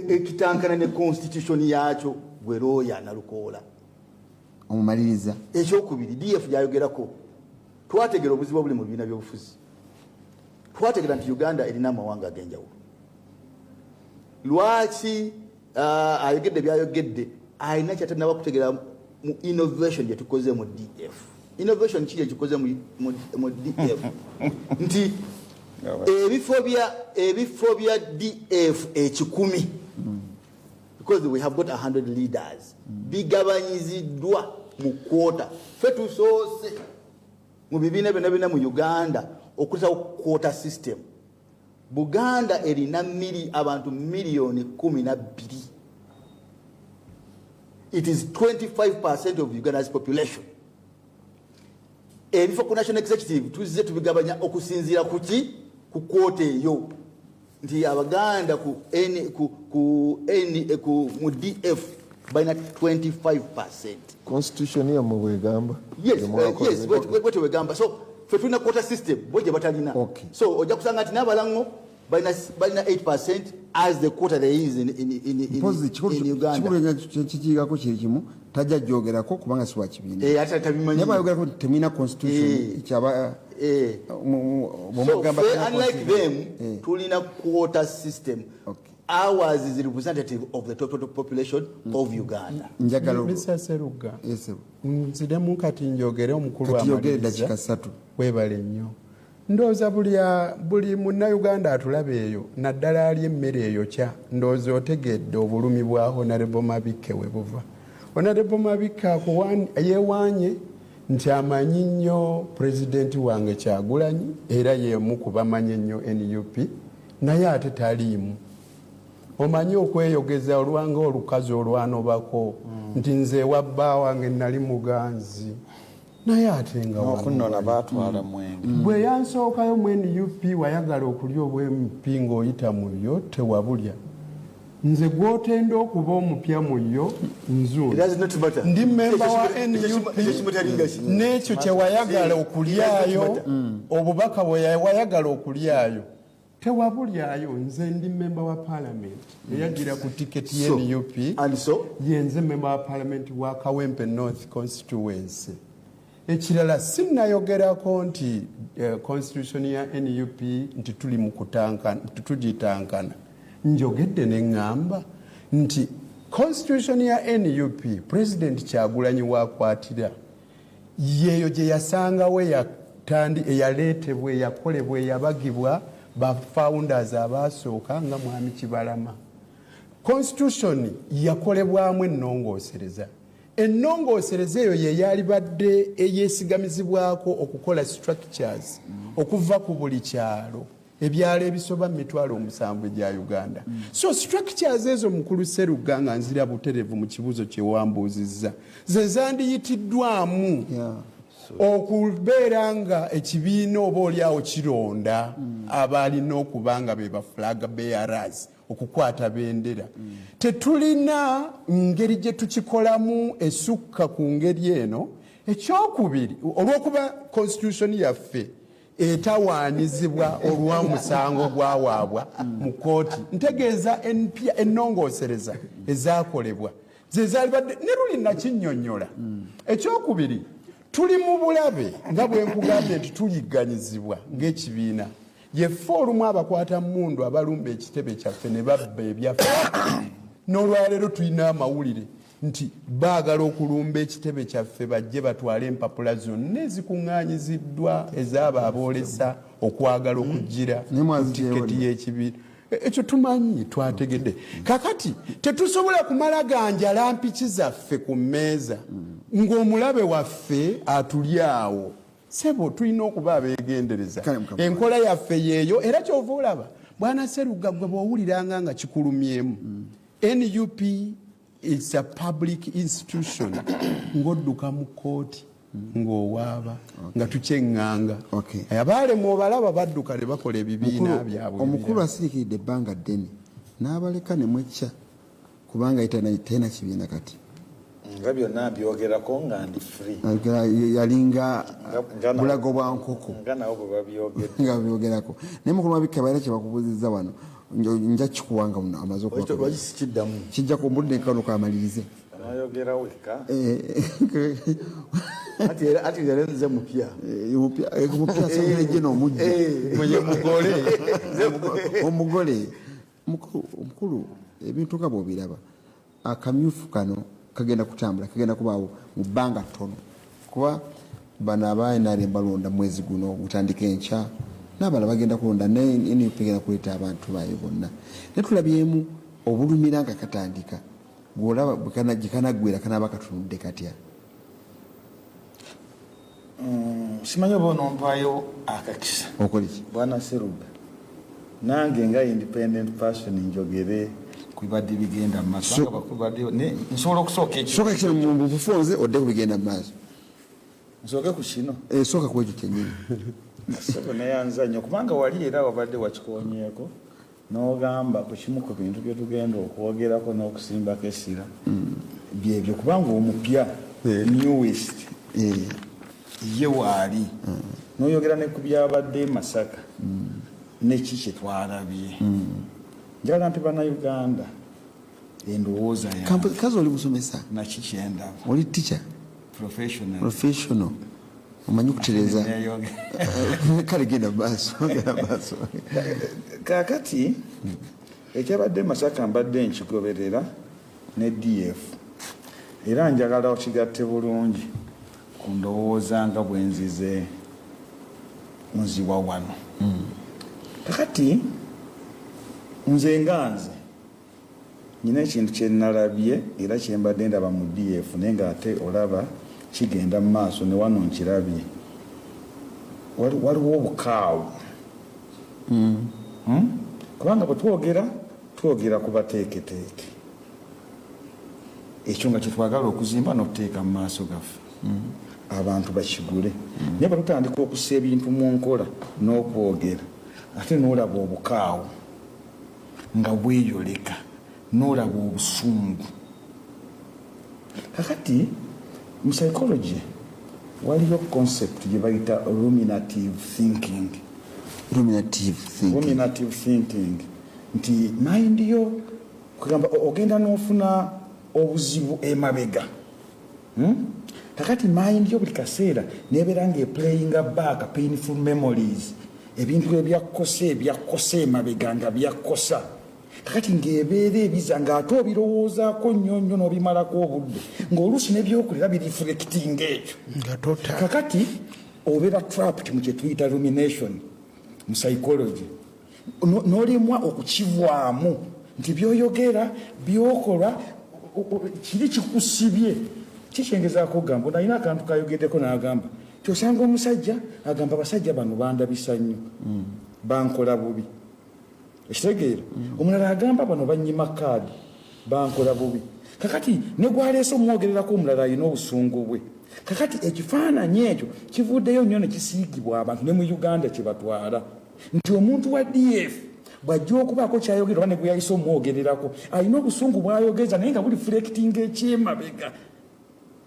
ekitankana ne constitution yakyo gwe lawyer Nalukoola. Omumaliriza. Ekyokubiri DF yayogerako. Twategera obuzibu obuli mu bibiina by'obufuzi. Twategera nti Uganda erina amawanga ag'enjawulo. Lwaki ayogedde byayogedde ayina kyatanaba kutegera mu innovation gye tukoze mu DF. Innovation ki ekikoze mu DF? Nti ebifo bya DF ekikumi, because we have got 100 leaders, bigabanyiziddwa mu kwota. Ffe tusoose mu bibiina byonna mu Uganda okusa kwota system. Buganda erina abantu miliyoni 12. It is 25% of Uganda's population. Ebifo ku national executive tuzze tubigabanya okusinziira kuki ku kwota eyo. Nti Abaganda mu DF balina 25%. Constitution ya mu bwegamba. Yes, wegamba. So fe tulina quota system boje batalina. So ojja kusanga nti n'abalango balina 8% as the quota there is in Uganda. Chikigako kiri kimu tajja jogerako kubanga siwa kibiina. Ate tabimanyi. Yaba yogerako temina constitution kyaba so unlike them tulina quota system. Ours is representative of the total population of Uganda. Mr. Seruga. Yes. Nzide mukati njogere omukulu amaliza. Webale nnyo. Ndooza buli munna Uganda atulabe eyo naddala ali emmere eyo kya ndooza otegedde obulumi bwa Honorable Mabike we buva. Honorable Mabike yeewaanye nti amanyi nnyo pulezidenti wange Kyagulanyi era yeemu ku bamanyi ennyo NUP naye ate taliimu. Omanyi okweyogeza olwanga olukazi olwanobako nti nze wabba wange nali muganzi naye ate nga okunona batwala mwenge bwe yansookayo mu NUP wayagala okulya obw'empi ng'oyita mu yo tewabulya nze gw'otenda okuba omupya mu yo nzuula ndi memba wa NUP n'ekyo kye wayagala okulyayo obubaka bwe wayagala okulyayo tewabulyayo nze ndi memba wa parliament eyagira ku tiketi ya NUP yenze memba wa parliament wa Kawempe North constituency. Ekirala sinnayogerako nti constitution ya NUP nti tuli mu tugitankana njogedde ne ngamba nti constitution ya NUP president Kyagulanyi wakwatira yeyo gye yasangawo eyaleetebwa eyakolebwa eyabagibwa ba founders abasooka nga Mwami Kibalama. Constitution yakolebwamu ennongoosereza. Ennongoosereza eyo ye yali badde eyeesigamizibwako okukola structures okuva ku buli kyalo ebyalo ebisoba 7,000 egya Uganda. So structures ezo mukulu Seruga nga nzira buterevu mu kibuzo kye wambuuzizza ze zandiyitiddwamu okubeera nga ekibiina oba oliawo kironda abalina okubanga be ba flag bearers okukwata bendera. Tetulina ngeri gye tukikolamu esukka ku ngeri eno. Ekyokubiri olw'okuba constitution yaffe etawaanyizibwa olw'omusango gwawaabwa mu kooti ntegeeza ennongoosereza ezaakolebwa ze zaali badde ne luli nakinnyonnyola. Ekyokubiri tuli mu bulabe nga bwe nkugambye nti tuyigganyizibwa ng'ekibiina yeffe olumu abakwata mundu abalumba ekitebe kyaffe ne babba ebyaffe n'olwaleero tulina amawulire nti baagala okulumba ekitebe kyaffe bajje batwale empapula zonna ezikuŋŋaanyiziddwa ez'abo aboolesa okwagala okugira tiketi y'ekibiina. Ekyo tumanyi twategedde. Kakati tetusobola kumala ganjala mpiki zaffe ku mmeeza ng'omulabe waffe atulyawo. Sebo tulina okuba abeegendereza. Enkola yaffe yeeyo era kyova olaba Bwana Seruga gwe bw'owuliranga nga kikulumyemu. NUP is a public institution ng'odduka mu kooti ng'owaaba nga tukyeŋŋanga. Abaalemu obalaba badduka ne bakola ebibiina byabwe. Omukulu asirikiridde ebbanga ddene n'abaleka ne mwecca kubanga talina kibiina kati. Nga byonna byogerako nga ndi free. Yalinga bulago bwa nkoko. Nga nawo bwe babyogedde. Nga byogerako. Naye mukulu Mabika baira kye bakubuuzizza wano nja kikuwanga muno amaze okuba. Kijja ku mbudde nkano kamalirize. Ayogera weka. Ati yalenze mupya. Mupya sangereje n'omujja. Mwenye mugole. Omugole. Omukulu ebintu nga bw'obiraba. Akamyufu kano kagenda kutambula kagenda kubaawo mu bbanga ttono kuba bano abaNRM balonda mwezi guno gutandika enkya n'abalala bagenda kulonda NUP egenda kuleeta abantu baayo bonna. Ne tulabyemu obulumira nga katandika gw'olaba gyekanagwera kanaaba katunudde katya. Simanyi oba onompaayo akakisa okoliki Bwana Seruga nange nga independent person njogere kubadde bigenda mu maaso nga bakubadde nsobola okusooka ekyo mu bufunze odde kubigenda mu maaso nsooke ku kino sooka ku ekyo kyennyini sebo neyanza nnyo kubanga wali era wabadde wakikoonyeeko n'ogamba ku kimu ku bintu bye tugenda okwogerako n'okusimbako essira byebyo kubanga omupya newest ye waali n'oyogera ne ku byabadde Masaka neki kye twalabye njagala nti bannayuganda endowooza kazi oli musomesa naki kyendaba oli teacher professional omanyi okutereza kale genda maaso kaakati ekyabadde Masaka mbadde nkigoberera ne DF era njagala okigatte bulungi ku ndowooza nga bwenzize nziwa wano kakati nze nganze nyina ekintu kye nalabye era kye mbadde ndaba mu DF naye ng'ate olaba kigenda mu maaso ne wano nkirabye waliwo obukaawu kubanga bwe twogera ku bateeketeeke ekyo nga kyetwagala okuzimba n'okuteeka mu maaso gaffe abantu bakigule naye bwe tutandika okussa ebintu mu nkola n'okwogera ate n'olaba obukaawu nga bweyoleka n'olaba obusungu kakati mu psychology waliyo concept gye bayita ruminative thinking nti mind yo kugamba ogenda n'ofuna obuzibu emabega kakati mind yo buli kaseera nebeera ng'eplayinga back painful memories ebintu ebyakosa emabega nga byakosa kakati ng'ebeera ebiza ng'ate obirowoozaako nnyo n'obimalako obudde ng'oluusi n'ebyokulira bireflecting ekyo kakati obeera trapped mu kye tuyita rumination mu psychology n'olemwa okukivaamu nti byoyogera byokola kiri kikusibye kikyengezaako ogamba nalina akantu kayogeddeko n'agamba kyosanga omusajja agamba abasajja bano bandabisa nnyo bankola bubi ekitegeera omulala agamba bano banyima kaadi bankola bubi kakati ne gwaleese omwogererako omulala alina obusungu bwe kakati ekifaananyi ekyo kivuddeyo nnyo ne kisiigibwa abantu ne mu Uganda kye batwala nti omuntu wa DF bw'ajja okubaako kyayogera oba ne gwe yayise omwogererako alina obusungu bw'ayogeza naye nga buli reflecting ekyemabega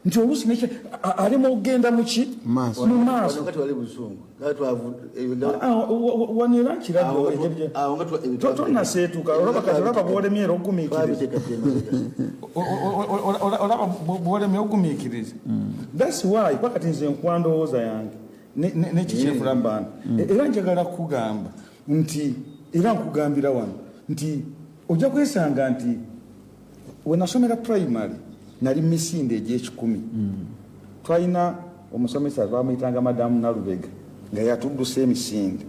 nti oluusi alema okugenda muki mu maaso wanera nkiratonnaseetuka olaba bwolemye era ogumiikiriza thats why pakati nze nkwandowooza yange nekikyefulambana era njagala kugamba nti era nkugambira wano nti ojja kwesanga nti wenasomera primary nali misinde egy'ekikumi twalina omusomesa bamuyitanga madamu Nalubega nga yatuddusa emisinde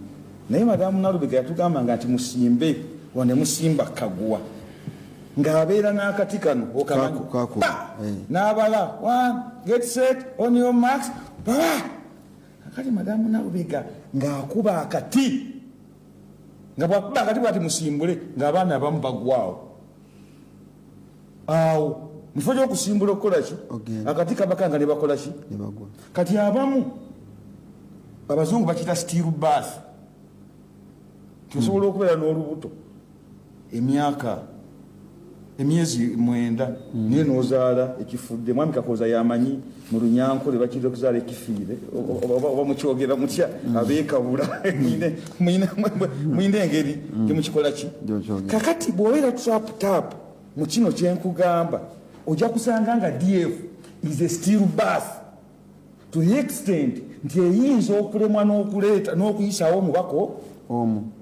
naye madamu Nalubega yatugambanga nti musimbe wane musimba kaguwa ng'abeera n'akati kano n'abala get set on your marks akati madamu Nalubega ng'akuba akati nga bwakuba akati bwati musimbule ng'abaana abamu bagwawo awo mufo gy'okusimbula okukola ki akati kabakanga ne bakola ki kati abamu abazungu bakiyita steel bath tosobola okubeera n'olubuto emyezi 9 naye n'ozaala ekifudde mwami Kakooza yamanyi mu Runyankole bakirira okuzaala ekifiire oba mukyogera mutya abeekabula muyina engeri gyemukikola ki kakati bw'obeera tap mu kino kyenkugamba ojja kusanga nga DF is a steel bath to the extent nti eyinza okulemwa n'okuleeta n'okuyisaawo omubaka omu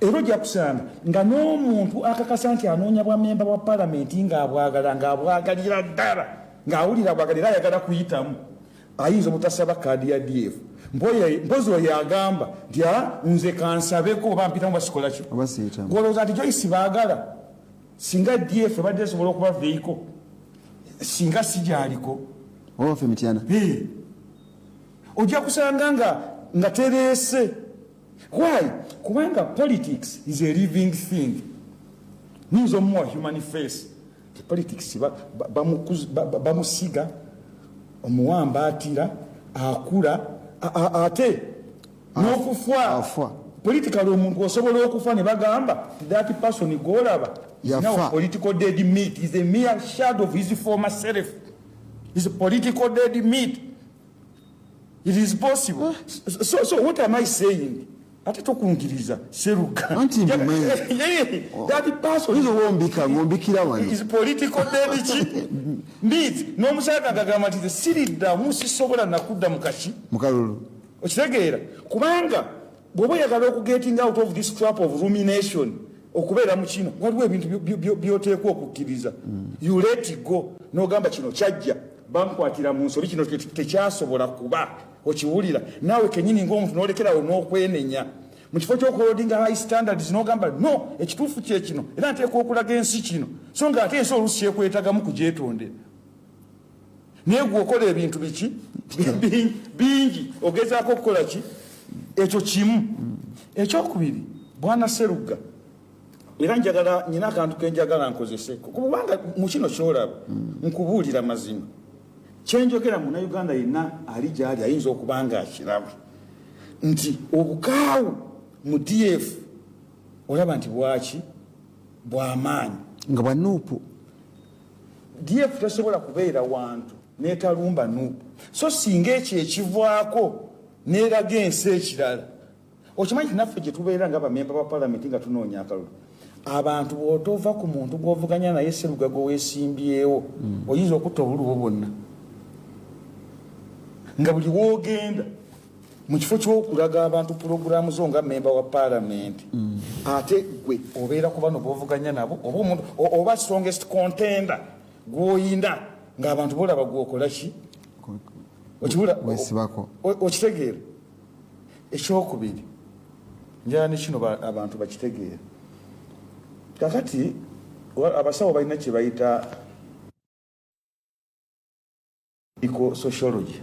era ojja kusanga nga n'omuntu akakasa nti anoonya bwamemba bwa palamenti ng'abwagalira ddala ng'awulira bwagalira ayagala kuyitamu ayinza obutasaba kaadi ya DF mpozi oyo agamba nti nze kansabeko oba mpitamu basikola ki golowooza nti Joyce baagala singa DF ebadde esobola okuba veiko singa sijaaliko ofe mityana ojja kusanga nga tereese why kubanga politics is a living thing niyinza omuwa human face politics bamusiga omuwamba atira akula ate n'okufwa political omuntu osobola okufa ne bagamba that person golaba now political dead meat is a mere shadow of his former self is a political dead meat It is possible. So what am I saying? Ate tokungiriza Seruga. Anti mmanyi. That person is political damage. Needs no musaka gagamba nti siridda musisobola nakudda mukashi. Mukalulu. Okitegeera kubanga bw'oba oyagala okugetting out of this trap of rumination okubeera mu kino waliwo ebintu byoteekwa okukkiriza. You let it go n'ogamba kino kyajja bankwatira mu nsobi kino tekyasobola kuba okiwulira naawe kenyini ng'omuntu n'olekerawo n'okwenenya mu kifo ky'okuholdinga high standards n'ogamba no ekituufu kye kino era nteekwa okulaga ensi kino so ng'ate ensi oluusi kyekwetagamu kugyetondera naye gwe okola ebintu biki bingi ogezaako okukola ki ekyo kimu. Ekyokubiri bwana Seruga era njagala nyina akantu kenjagala nkozese kubanga mu kino kyolaba nkubuulira mazima kyenjogera munnayuganda yenna ali gyali ayinza okuba nga akiraba nti obukaawu mu DF olaba nti bwaki bw'amaanyi nga bwa nuupu. DF tesobola kubeera wantu neetalumba nuupu so singa ekyo ekivaako neeraga ensi ekirala okimanyi nti naffe gye tubeera nga bamemba ba palamenti nga tunoonya akalulu abantu bw'otova ku muntu gw'ovuganya naye Seruga gwe weesimbyewo oyinza okutta obuluwo bwonna nga buli woogenda mu kifo ky'okulaga abantu pulogulaamu zo nga memba wa palamenti ate gwe obeera ku bano b'ovuganya nabo oba omuntu oba strongest contender gw'oyinda ng'abantu boolaba gw'okola ki okitegeera. Ekyokubiri njala ne kino abantu bakitegeera kakati abasawo balina kye bayita sociology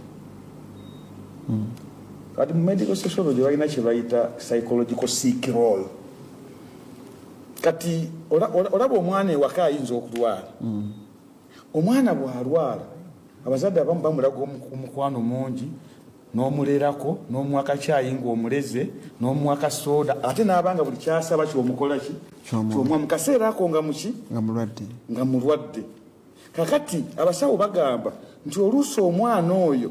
kati mu medical sociology balina kye bayita psychological sick role. Kati olaba omwana ewaka ayinza okulwala omwana bw'alwala abazadde abamu bamulaga omukwano mungi n'omulerako n'omuwaka kyayi ng'omuleze n'omuwaka soda ate n'abanga buli kyasaba kyomukola ki kyomwa mu kaseera ako nga muki nga mulwadde. Kakati abasawo bagamba nti oluusi omwana oyo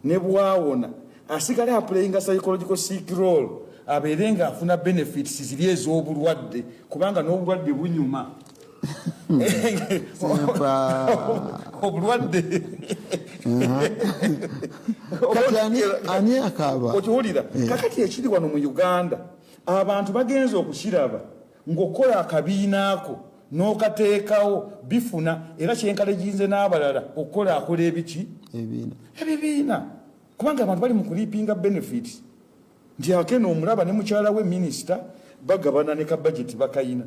ne bwawona asigale aplayinga psychological sick role abeere ng'afuna benefits ziri ez'obulwadde kubanga n'obulwadde bunyuma obulwadde ani akaaba okiwulira. Kakati ekiri wano mu Uganda abantu bagenza okukiraba ng'okola akabiina ako n'okateekawo bifuna era kyenkalejinze n'abalala akola ebiki ebibiina kubanga abantu bali mu kuliipinga benefits nti ake n'omulaba ne mukyala we minisita bagabana ne ka budget bakayina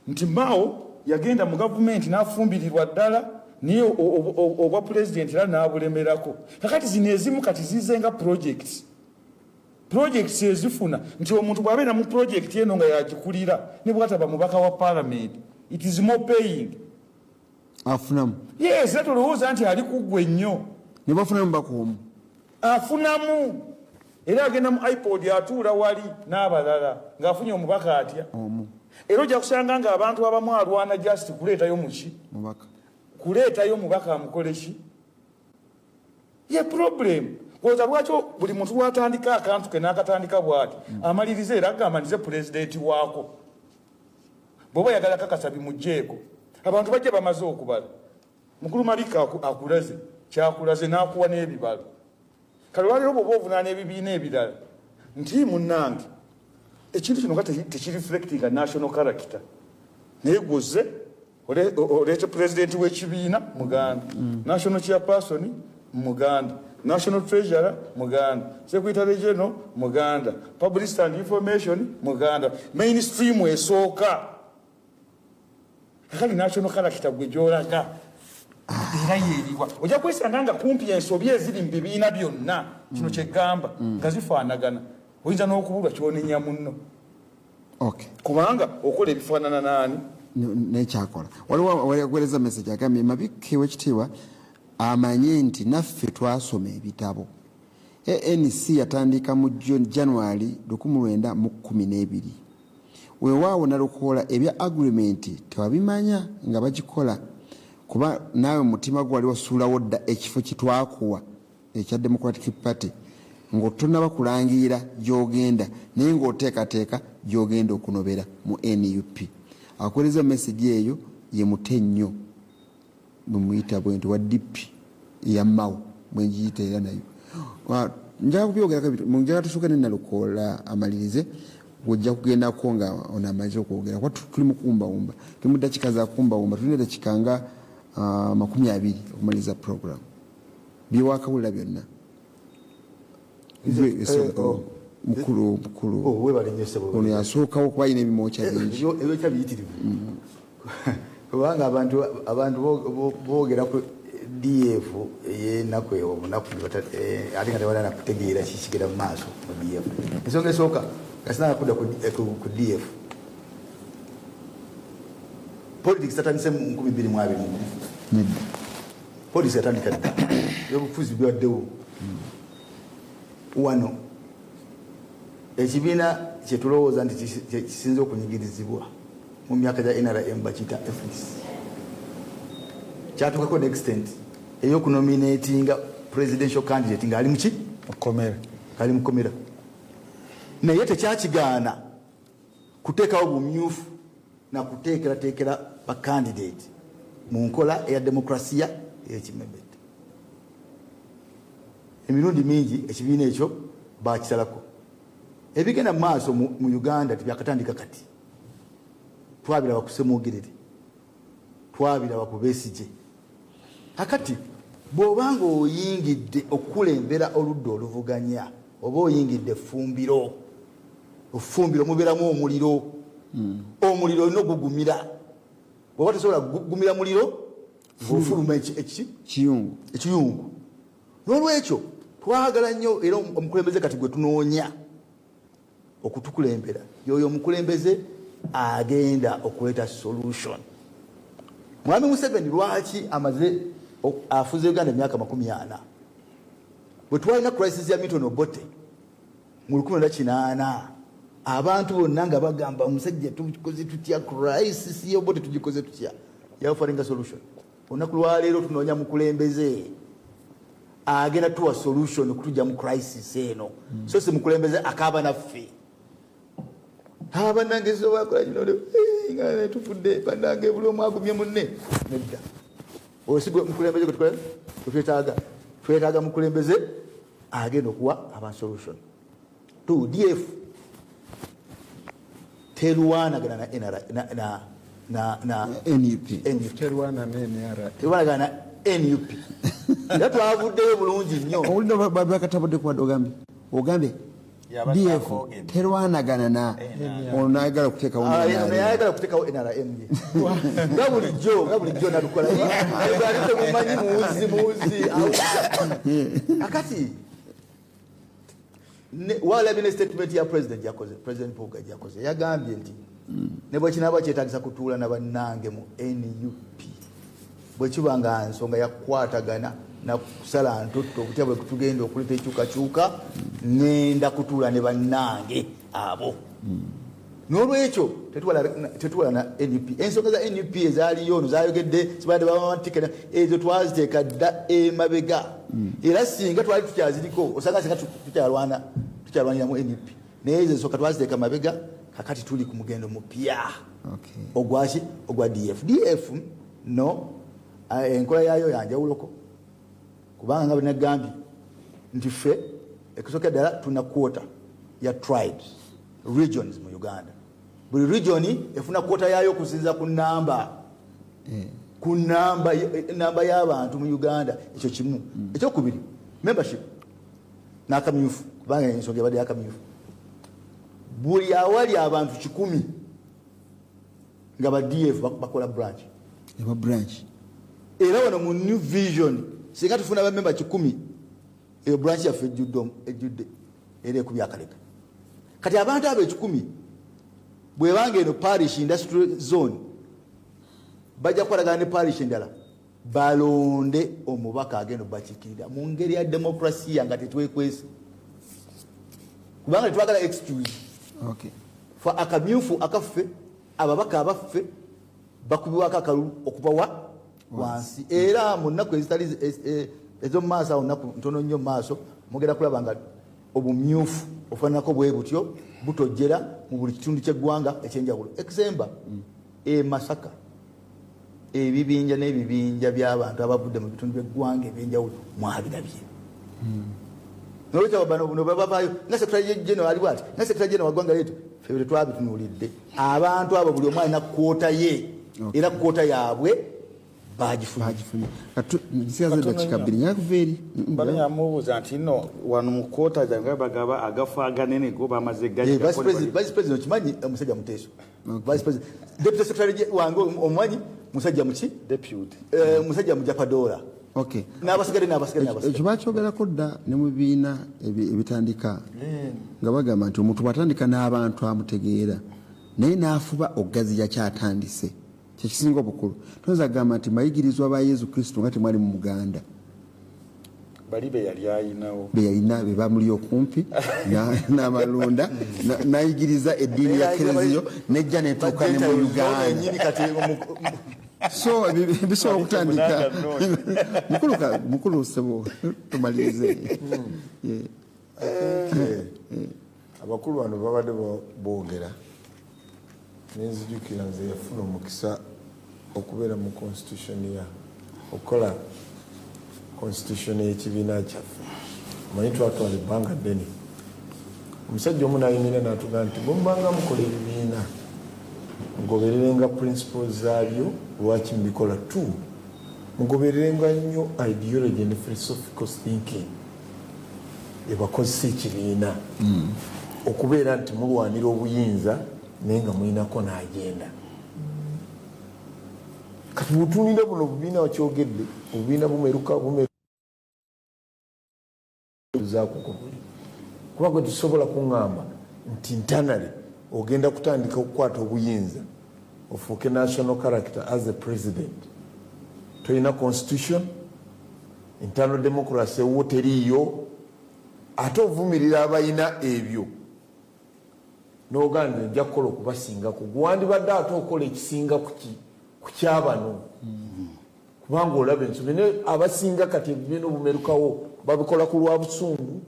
nti Mao yagenda mu gavumenti n'afumbirirwa ddala niye obwa president era n'abulemerako. Kakati zino ezimu kati zizenga projects ezifuna nti omuntu bw'abeera mu project eno nga yagikulira ne bwataba mubaka wa parliament it is more paying afunamu. Yes, era tolowooza nti ali kuggwe nnyo ne bafunamu bakuumu afunamu era agenda mu iPod atuula wali n'abalala ng'afunye omubaka atya era ojja kusanga ng'abantu abamu alwana just kuleetayo muki kuleetayo mubaka amukole ki ye problem koza lwaki buli muntu lwatandika akantu ke n'akatandika bw'ati amalirize era agamba ntize pulezidenti waako bw'oba yagala kakasa bimugjeeko abantu bajja bamaze okubala mukulu Malika akulaze kyakulaze n'akuwa n'ebibalo kale lwaliro bw'oba ovunaana ebibiina ebirala nti munnange ekintu kino kati tekireflectinga national character naye gwoze oleete pulezidenti w'ekibiina muganda national chairperson muganda national treasurer muganda secretary general muganda publicity and information muganda mainstream esooka kakali national character gwe gyolaga era yeeriwa ojja kwesanga nga kumpi ensobi eziri mu bibiina byonna kino kyegamba nga zifaanagana oyinza n'okubulwa kyonenya munno kubanga okola ebifaanana naani nekyakola. Waliwo wagwereza message agambye Mabiki w'ekitiibwa amanye nti naffe twasoma ebitabo. ANC yatandika mu January 1912 weewaawo nalukoola ebya agreement tewabimanya nga bagikola kuba naawe mutima gwe wali wasuulawo dda ekifo kitwakuwa ekya Democratic Party ng'otonaba kulangira gy'ogenda naye ng'oteekateeka gy'ogenda okunobera mu NUP. Akoleza message eyo ye Mutennyo mumuyita bwenti wa DP yammawo mwenjiyita era nayo. Njaga kubyogera kabiri munjaga tusooka ne Nalukoola amalirize ojja kugendako nga ono amaze okwogera kuba tuli mu kuwumbawumba tuli mu ddakiika za kuwumbawumba tulina eddakiika nga 20 okumaliriza program byewakawulira byonna mukulu ono yasookawo kuba alina ebimwokya bingi ebyokya biyitirivu kubanga abantu boogera ku DF eyenaku obunaku ate nga tebalina kutegeera kikigenda mu maaso mu DF. Ensonga esooka kasina kudda ku DF politics atandise mu 2020 politics atandika dda ebyobufuzi byawaddewo wano ekibiina kyetulowooza nti kisinze okunyigirizibwa mu myaka gya NRM bakiyita FDC kyatuukako n'extent ey'okunominatinga presidential candidate nga ali muki ali mukomera naye tekyakigaana kuteekawo bumyufu na kuteekerateekera bakandidate mu nkola eya demokrasiya ey'ekimembedde. Emirundi mingi ekibiina ekyo bakisalako. Ebigenda mu maaso mu Uganda tebyakatandika kati. Twabiraba ku Ssemwogerere, twabiraba ku Besigye. Kakati bw'obanga oyingidde okulembera oludda oluvuganya oba oyingidde effumbiro mubeeramu omuliro olina okugumira bw'oba tosobola kugumira muliro ng'ofuluma ekiyungu. N'olwekyo twagala nnyo era omukulembeze kati gwe tunoonya okutukulembera yoyo omukulembeze agenda okuleeta solution. Mwami Museveni lwaki amaze afuze Uganda emyaka 40 bwe twalina crisis ya Milton Obote mu 1908 abantu bonna nga bagamba omusajja tugikoze tutya crisis ya Obote tugikoze tutya yafaringa solution. Olunaku lwaleero tunoonya mukulembeze agenda tuwa solution okutujja mu crisis eno so si mukulembeze akaaba naffe abanange so bakola kino nga tufudde banange buli omu agumye munne nedda osigwe mukulembeze twetaaga mukulembeze agenda okuwa aba solution. Tu DF terwanagana na NUP terwanagana NUP era twavuddeyo bulungi nnyo owulira babakatabudde kuwadde ogambe DF terwanagana na onayagala okuteekawo NRM nga bulijjo nalukola temumanyi muwuzi akati walabine statement ya president yakoze president Puga yakoze yagambye nti ne bwe kinaaba kyetagisa kutuula na bannange mu NUP bwe kibanga nsonga yakwatagana na kusala ntotto okutya bwe kutugenda okuleta ekyukakyuka ngenda kutuula ne bannange abo. N'olwekyo tetuwala na NUP. Ensonga za NUP ezaaliyo ono zaayogedde sibadde bamatikena ezo twaziteeka dda emabega era singa twali tukyaziriko osanga singa tukyalwanira mu NUP naye ezo ensonga twaziteeka mabega kakati tuli ku mugendo mupya ogwaki ogwa DF no enkola yaayo yanjawuloko kubanga nga bwenagambye nti ffe ekusooka ddala tuna quota ya tribes regions mu Uganda. Buli region efuna quota yaayo okusinziira ku namba y'abantu mu Uganda. Ekyo kimu. Ekyokubiri membership n'akamyufu kubanga ensonga ebadde y'akamyufu buli awali abantu 100 nga ba DF bakola branch era wano mu new vision singa tufuna bamemba 10 eyo branch yaffe ejjudde era ekubyakaleka kati abantu abo 10 bwe bange eno parish industrial zone bajja kukolagana ne parish endala balonde omubaka agenda bakikirira mu ngeri ya demokrasiya nga tetwekwese kubanga twagala excuse fa akamyufu akaffe ababaka abaffe bakubibwako akalulu okubawa wansi era mu nnaku ezitali ezo mu maaso awo nnaku ntono nnyo mu maaso mugenda kulaba nga obumyufu ofanako bwe butyo butojjera mu buli kitundu ky'eggwanga ekyenjawulo. Exemba Masaka ebibinja n'ebibinja by'abantu abavudde mu bitundu by'eggwanga ebyenjawulo mwabirabye. Nolwekyo bano buno babavaayo nga Secretary General ali bwati nga Secretary General wa ggwanga leetu ffe bwe twabitunuulidde abantu abo buli omu alina kwota ye era kwota yaabwe bagifunye. Banyamubuuza nti no wano mu kwota zange bagaba agafu aganene go bamaze gaji. Vice President kimanyi omusajja Muteso. Vice President Deputy Secretary wange omumanyi musajja muki deputy musajja Mujapadola. Okay. N'abasigale. Ekyo bakyogerako dda ne mu bibiina ebitandika nga bagamba nti omuntu bw'atandika n'abantu amutegeera naye n'afuba okugaziya kyatandise kyekisinga obukulu. Toyinza kugamba nti mayigirizwa ba Yesu Kristo nga temwali mu Muganda. Bali be yali ayinawo be yalina be bamuli okumpi n'amalunda n'ayigiriza eddiini ya Kereziyo nejja netuuka ne mu Uganda. So bisobola okutandika mukulu sebo tumalirize. Abakulu bano babadde boogera nenzijukira nze yafuna omukisa okubeera mu constitution ya okukola constitution y'ekibiina kyaffe. Omanyi twatwala ebbanga ddene omusajja omu nayimira n'atugamba nti bwemubanga mukola ebibiina mugobererenga principles zaabyo lwaki mubikola tu mugobererenga nnyo ideology and philosophical thinking ebakozesa ekibiina okubeera nti mulwanira obuyinza naye nga mulinako n'agenda. Kati butunire buno obubiina wakyogedde obubiina bumeruka zakukubuli kuba gwe tusobola kuŋŋamba nti ntanale ogenda kutandika okukwata obuyinza ofuuke national character as a president. Toyina constitution internal democracy ewo teriiyo ate ovumirira abayina ebyo n'oganda nja kukola okubasingako gwandibadde ate okola ekisinga ku kyabano kubanga olaba ensobi naye abasinga kati ebibiina obumerukawo babikola ku lwa busungu.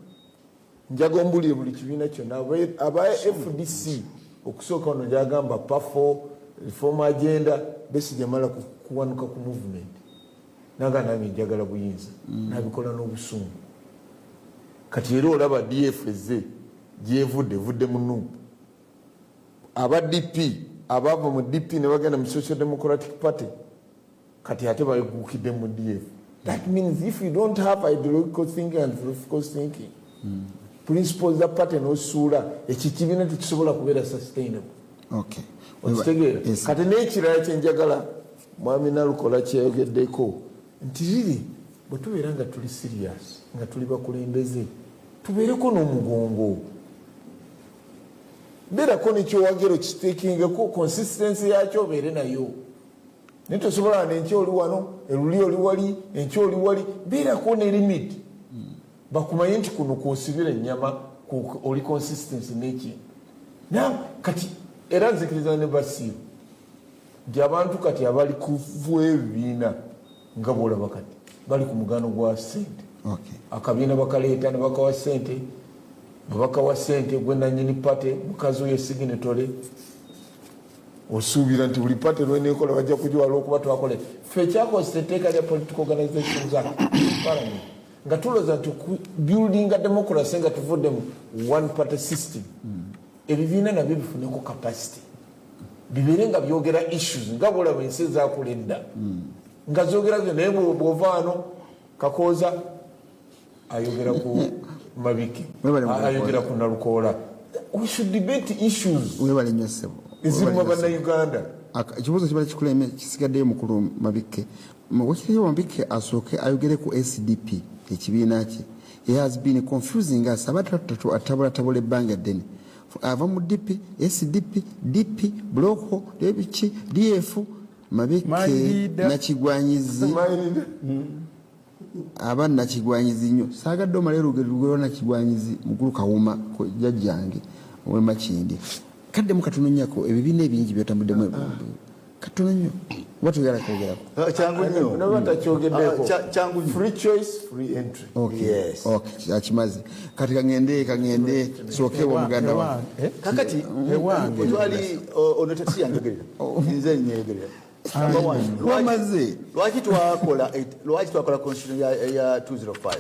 Njaga ombulire buli kibiina kyonna aba FDC okusooka wano gyagamba PAFO reform agenda Besigye mala kuwanuka ku movement naga nange njagala buyinza nabikola n'obusungu. Kati era olaba DFZ gyevudde munu aba DP abava mu DP ne bagenda mu Social Democratic Party kati ate baguukidde mu DF. That means if you don't have ideological thinking and philosophical thinking principles za party n'osuula ekikibiina tekisobola kubeera sustainable. Okay. Okitegeera kati n'ekirala kyenjagala mwami Nalukola kyeyogeddeko nti riri bwe tubeera nga tuli serious nga tuli bakulembeze tubeereko n'omugongo beerako nekyowagero kiteekingeko consistency yakyo obeere nayo naye tosobola nenkya oli wano eruli oli wali enkya oli wali beerako ne limit bakumanye nti kuno kwosibira ennyama oli consistency n'ekintu kati era nzikiriza ne Basiru nti abantu kati abali kuva ebibiina nga bwolaba kati bali ku mugano gwa ssente. Akabiina bakaleeta ne bakawa ssente nga bakawa ssente gwe nannyini pate mukazi oyo signatory osuubira nti buli pate lweneekola bajja kugiwala okuba twakole ffe ekyakozesa etteeka lya political organizations act parliament nga tulooza nti buildinga democracy nga tuvudde mu one party system ebibiina nabyo bifuneko capacity bibeere nga byogera issues nga bwolaba ensi ezaakula edda nga zogera naye bw'ova wano Kakooza ayogera ku Mabiki ayogera ku Nalukoola. We should debate issues webale nnyo ssebo ezimu bannayuganda. Ekibuuzo kibala kikuleme kisigaddeyo mukulu Mabike wakiriyo Mabike asooke ayogere ku SDP ekibiina kye. He has been confusing us abatatu atabula ebbanga ddene ava mu DP SDP DP Bloko Debiki DF Mabike nakigwanyizi aba nakigwanyizi nnyo saagadde omala erugero nakigwanyizi mukulu Kawuma jjajjange Ow'Emakindi kadde mu katono nnyako ebibiina ebingi byotambuddemu katono nnyo batugera kwogerako kyangu nnyo nabatakyogedeko free choice free entry. Yes. akimaze kati kangende sokewa muganda wa kakati twali ono taxi yangegerera nze nyegerera wamaze lwaki twakola constitution ya 205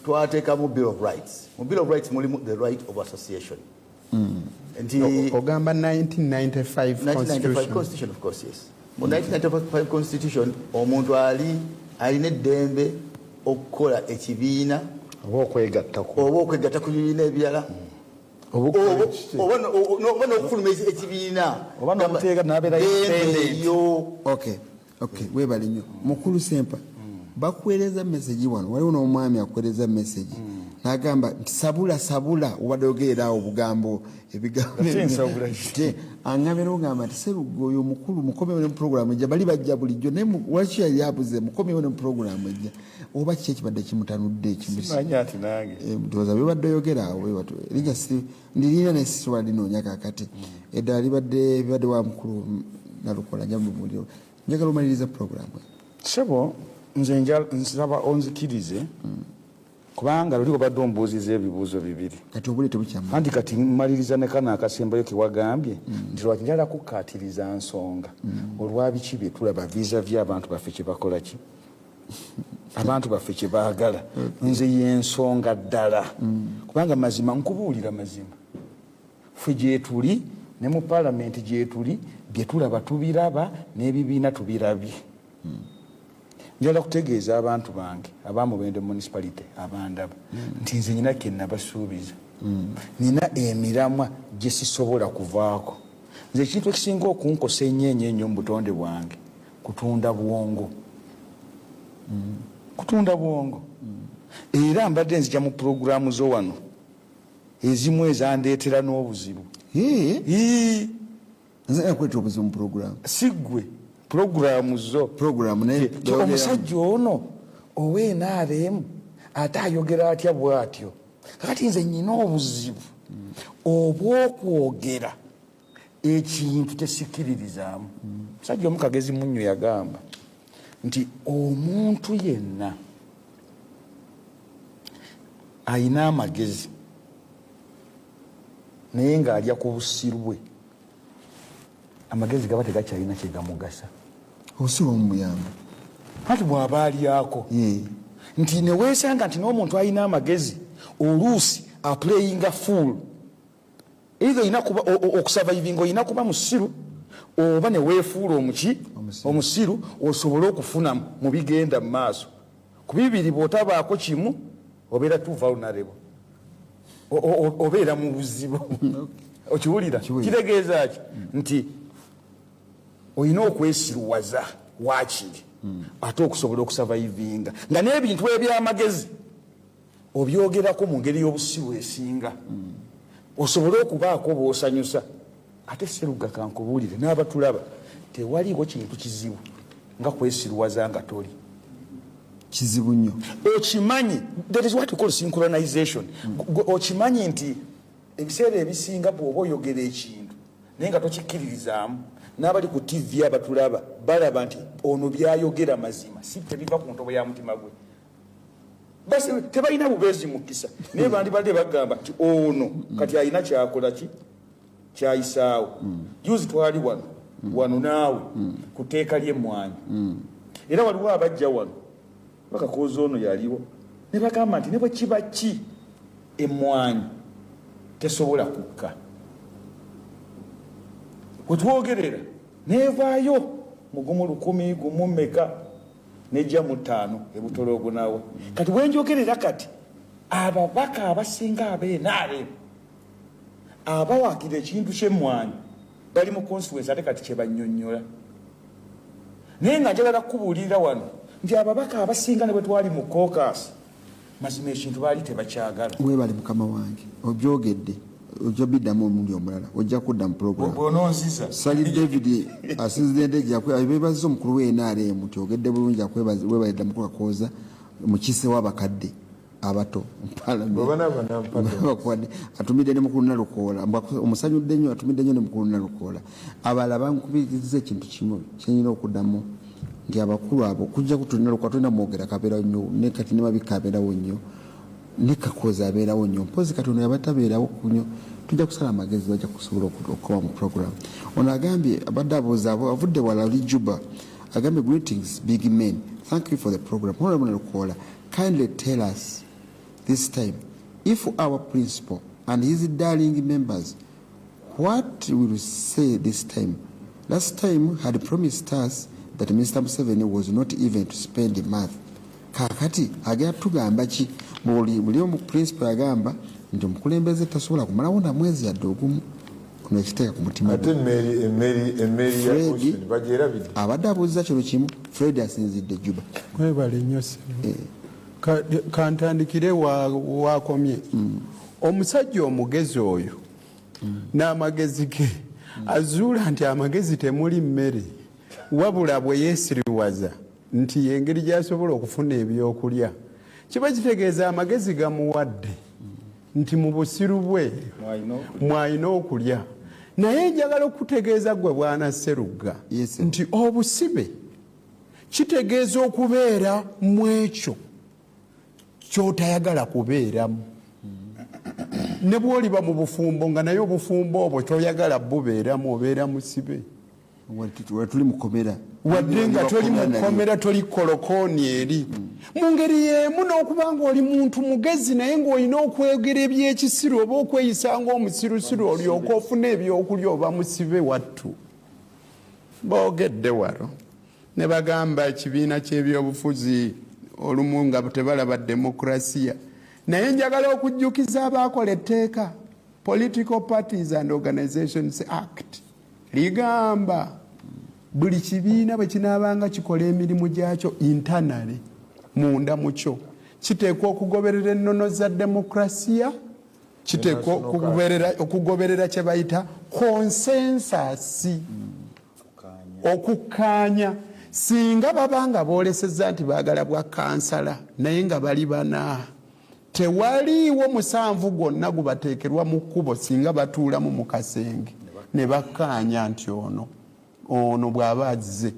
twateekamu bill of rights. Mu bill of rights mulimu the right of association. Ogamba 1995 constitution of course, yes. Mu 1995 constitution omuntu alina eddembe okukola ekibiina oba okwegatta ku bibiina ebirala oba n'okufuluma ekibiina oba n'okuteeka n'abeerayo eyo. Okay, webali nnyo mukulu Sempa bakuweereza message wano waliwo n'omwami akuweereza message n'agamba nti sabula obadde ogerera awo obugambo ebigambo angambye n'ogamba nti Serugo oyo mukulu mukomewo ne puroguramu ejja bali bajja bulijjo naye waki yali abuze mukomewo ne puroguramu ejja oba kiki ekibadde kimutanudde ekimutooza bibadde oyogera awo linga ndiriina nesisiwala linoonya kakati eddala bibadde wa mukulu nalukola njamumuliro njagala omaliriza puroguramu sebo nze nsaba onzikirize kubanga luli obadde ombuuziza ebibuuzo bibiri kati obuli tebukyamu anti kati mmaliriza ne kana akasembayo kewagambye nti lwaki njala kukkatiriza nsonga olwabiki bye tulaba vis-a-vis abantu baffe kye bakola ki abantu baffe kye baagala nze y'ensonga ddala kubanga mazima nkubuulira mazima ffe gyetuli ne mu paalamenti gyetuli bye tulaba tubiraba n'ebibiina tubirabye njala kutegeeza abantu bange abamubende municipality abandaba nti nze nyina kennabasuubiza nina emiramwa gye sisobola kuvaako nze ekintu ekisinga okunkosa ennyenye ennyo mu butonde bwange kutunda bwongo era mbadde nzija mu puroguramu zo wano ezimu ezandeetera n'obuzibu nze nakweta obuzibu mu puroguramu siggwe puroguramu zo omusajja ono ow'NRM ate ayogera atya bw'atyo kakati nze nyina obuzibu obw'okwogera ekintu tesikiririzaamu. Musajja omu Kagezi Munnyo yagamba nti omuntu yenna ayina amagezi naye ng'alya ku busiru bwe amagezi gaba tegakyalina kyegamugasa. obusiru omumuyamba ati bw'aba alyako nti neweesanga nti n'omuntu ayina amagezi oluusi aplayinga full either oyina kuba okusavaivinga oyina kuba musiru oba neweefuula omusiru osobole okufuna mu bigenda mu maaso ku bibiri bw'otabaako kimu obeera too vulnerable obeera mu buzibu okiwulira kitegeeza ki nti oyina okwesiruwaza waakiri ate okusobola okusavaivinga nga n'ebintu ebyamagezi obyogerako mu ngeri y'obusiru esinga osobole okubaako bw'osanyusa. Ate Seruga kankubuulire n'abatulaba tewaliiwo kintu kizibu nga kwesiruwaza nga toli kizibu nnyo okimanyi. That is what we call synchronization. Okimanyi nti ebiseera ebisinga bw'oba oyogera ekintu naye nga tokikkiririzaamu n'abali ku TV abatulaba balaba nti ono byayogera mazima si tebiva ku ntobo ya mutima gwe basi tebalina bubeezi mukisa naye bandibadde bagamba nti ono kati alina kyakola ki kyayisaawo. Juzi twali wano naawe ku tteeka ly'emmwanyi era waliwo abajja wano bakakooza ono yaliwo ne bagamba nti ne bwe kiba ki emmwanyi tesobola kukka wetwogerera nevaayo mugumu 100 gumu meka nejja mu 5 ebutologo nawe kati wenjogerera kati ababaka abasinga ab'NRM abawagira ekintu ky'emmwanyi bali mu constituency ate kati kyebannyonnyola naye nga njagala kukubuulirira wano nti ababaka abasinga ne bwe twali mu caucus mazima ekintu baali tebakyagala. Weebali mukama wange obyogedde ojja biddamu omundi omulala ojja kudda mu program bw'ononziza Sali David asizidde jakwebaza omukulu w'NRM tyogedde bulungi akwebaza weebalidda mukulu akooza mukise w'abakadde abato atumidde ne mukulu Nalukoola omusanyudde nnyo atumidde nnyo ne mukulu Nalukoola abalala bankubiriza ekintu kimu kyenyina okuddamu nti abakulu abo kujja kutulina Nalukoola tulina mwogera kabeerawo nnyo ne kati ne Mabika abeerawo nnyo ne Kakooza abeerawo nnyo mpozi kati ono yabatabeerawo kunyo tujja kusala amagezi bajja kusobola okukola mu program ono agambye abadde abuuza avudde wala oli Juba agambye greetings big men thank you for the program Honorable Nalukoola kindly tell us this time if our principal and his darling members what will say this time. Last time had promised us that Mr. Museveni was not even to spend a month. Kakati agenda tugamba ki buli omu principal agamba nti omukulembeze tasobola kumalawo na mwezi yadde ogumu kuno ekiteeka ku mutima ate emmeri ya ocean bagyerabidde abadde abuuziza kino kimu Fred asinzidde Juba mwebale nnyo kantandikire wakomye omusajja omugezi oyo n'amagezi ge azuula nti amagezi temuli mmere wabula bwe yeesiriwaza nti engeri gy'asobola okufuna ebyokulya kiba kitegeeza amagezi gamuwadde nti mu busiru bwe mwalina okulya naye njagala okutegeeza gwe bwana Sserugga nti obusibe kitegeeza okubeera mu ekyo ky'otayagala kubeeramu ne bw'oliba mu bufumbo nga naye obufumbo obwo toyagala bubeeramu obeera musibe tuli mukomera wadde nga toli mukomera toli kolokooni eri mu ngeri y'emu n'okuba nga oli muntu mugezi naye ng'olina okwegera ebyekisiru oba okweyisa ng'omusirusiru olyoka ofuna ebyokulya oba musibe wattu boogedde wano ne bagamba ekibiina ky'ebyobufuzi olumu nga tebalaba demokrasiya naye njagala okujjukiza abaakola etteeka Political Parties and Organizations Act ligamba buli kibiina bwe kinaabanga kikola emirimu gyakyo internally munda mu kyo kiteekwa okugoberera ennono za demokrasiya kiteekwa okugoberera kye bayita consensus okukkaanya singa babanga boolesezza nti baagala bwa kansala naye nga bali bana tewaliiwo musanvu gwonna gubateekerwa mu kkubo singa batuulamu mu kasenge ne bakkaanya nti ono bw'aba azze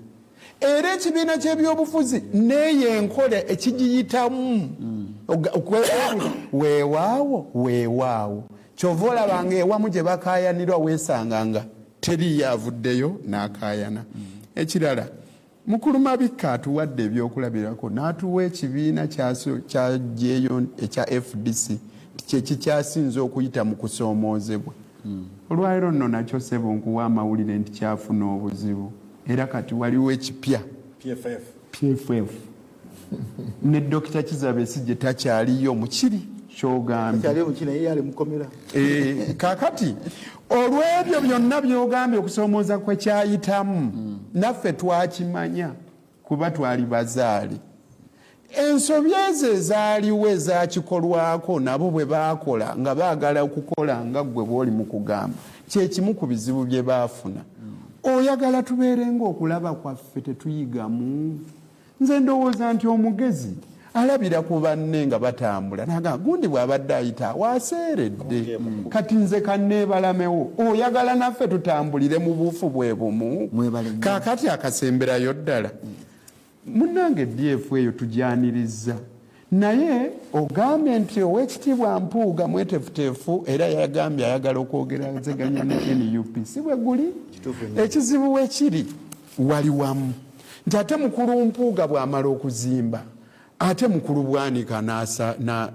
era ekibiina ky'ebyobufuzi neeyo enkola ekigiyitamu weewaawo kyova olabanga ewamu gye bakaayanirwa weesanga nga teri yavuddeyo n'akaayana ekirala mukulu Mabika atuwadde ebyokulabirako n'atuwa ekibiina kyagyeyo ekya FDC kyekikyasinze okuyita mu kusoomoozebwa olwaliro nno nakyo ssebo nkuwa amawulire nti kyafuna obuzibu era kati waliwo ekipya PFF ne Dr. Kizabesi gye takyaliyo mukiri kyogambye kakati olw'ebyo byonna byogambye okusoomooza kwe kyayitamu naffe twakimanya kuba twali bazaale ensobi ezo ezaaliwo ezakikolwako nabo bwe baakola nga baagala okukola nga ggwe bw'oli mu kugamba kyekimu ku bizibu bye baafuna oyagala tubeere ng'okulaba kwaffe tetuyigamu nze ndowooza nti omugezi alabira ku banne nga batambula naga gundi bw'abadde ayita waaseeredde kati nze kanneebalamewo oyagala naffe tutambulire mu buufu bwe bumu kaakati akasemberayo ddala munnange DF eyo tujyaniriza naye ogambye nti ow'ekitiibwa Mpuuga mwetefuteefu era yagambye ayagala okwogeraganya ne NUP si bwe guli ekizibu wekiri wali wamu nti ate mukulu Mpuuga bw'amala okuzimba ate mukulu Bwanika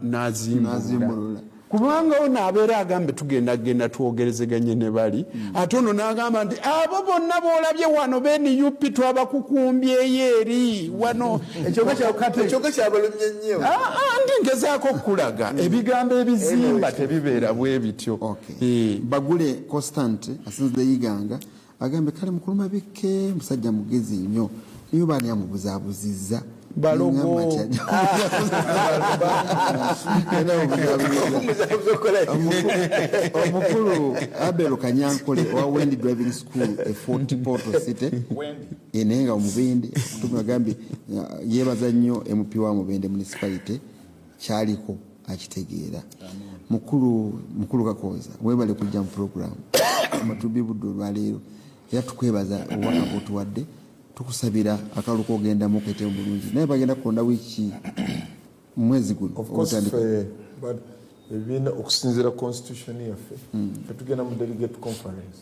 n'azimbulula kubanga ono abeera agambe tugenda twogerezeganye ne bali ate ono n'agamba nti abo bonna boolabye wano NUP twabakukumbyeyo eri wano ekyoka kyabalumye nnyo ndi ngezaako okulaga ebigambo ebizimba tebibeera bwe bityo Bagule Constant asinze yiganga agambe kale mukulu Mabika musajja mugezi nnyo niyo baani yamubuzaabuzizza balogo omukulu Abel Kanyankole wa Wendi Driving School e Fort Portal City enenga omubende tumagambye yebaza nnyo MP wa Mubende municipality kyaliko akitegeera. Mukulu Kakoza webale kujja mu program amatubi budde olwaleero era tukwebaza obubaka bwotuwadde tukusabira akalulu kogendamu kete bulungi naye bagenda kutonda wiiki mwezi guno ebibiina okusinziira constitution yaffe tetugenda mu delegate conference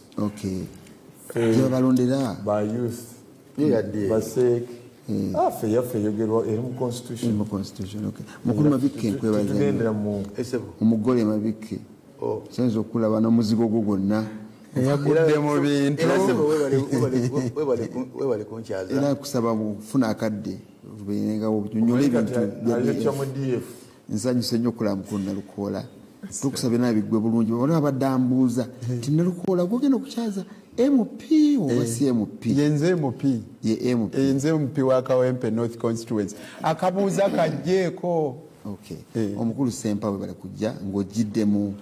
gyebabalondera ba youth baseek afe yaffe eyogerwa eri mu constitution mukulu Mabikke nkwebaza omugole Mabikke senza okulaba n'omuzigo gwo gwonna yagudde mu bintu era kusaba bufuna akadde bengawo nyonyola ebintu nsanyuse nnyo okulaba mukulu Nalukoola tukusabye nabigwe bulungi bona badambuuza nti Nalukoola gwogenda okukyaza MP oba si MP yenze MP wa Kawempe North Constituency akabuuza kajjeeko omukulu Sempawe bali kujja ng'ogiddemu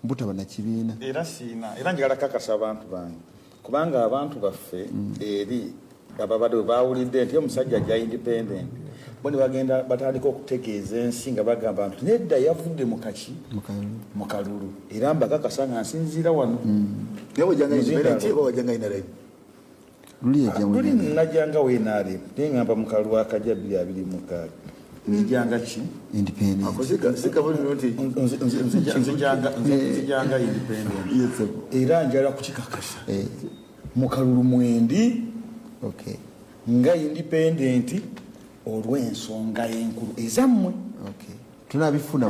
mbutaba na kibiina era njagala kakasa abantu bange kubanga abantu baffe eri ababadde bawulidde nti omusajja ajja independent boni bagenda batandika okutegeeza ensi nga bagamba nti nedda yavudde mu kalulu era mbakakasa nga nsinziira wano luli najjanga weenaale naye ngamba mu kalulu akajja 2026 nzijanga ki nzijanga independent era njala kukikakasa mu kalulu mwendi nga independent olw'ensonga enkulu ezammwe tunabifuna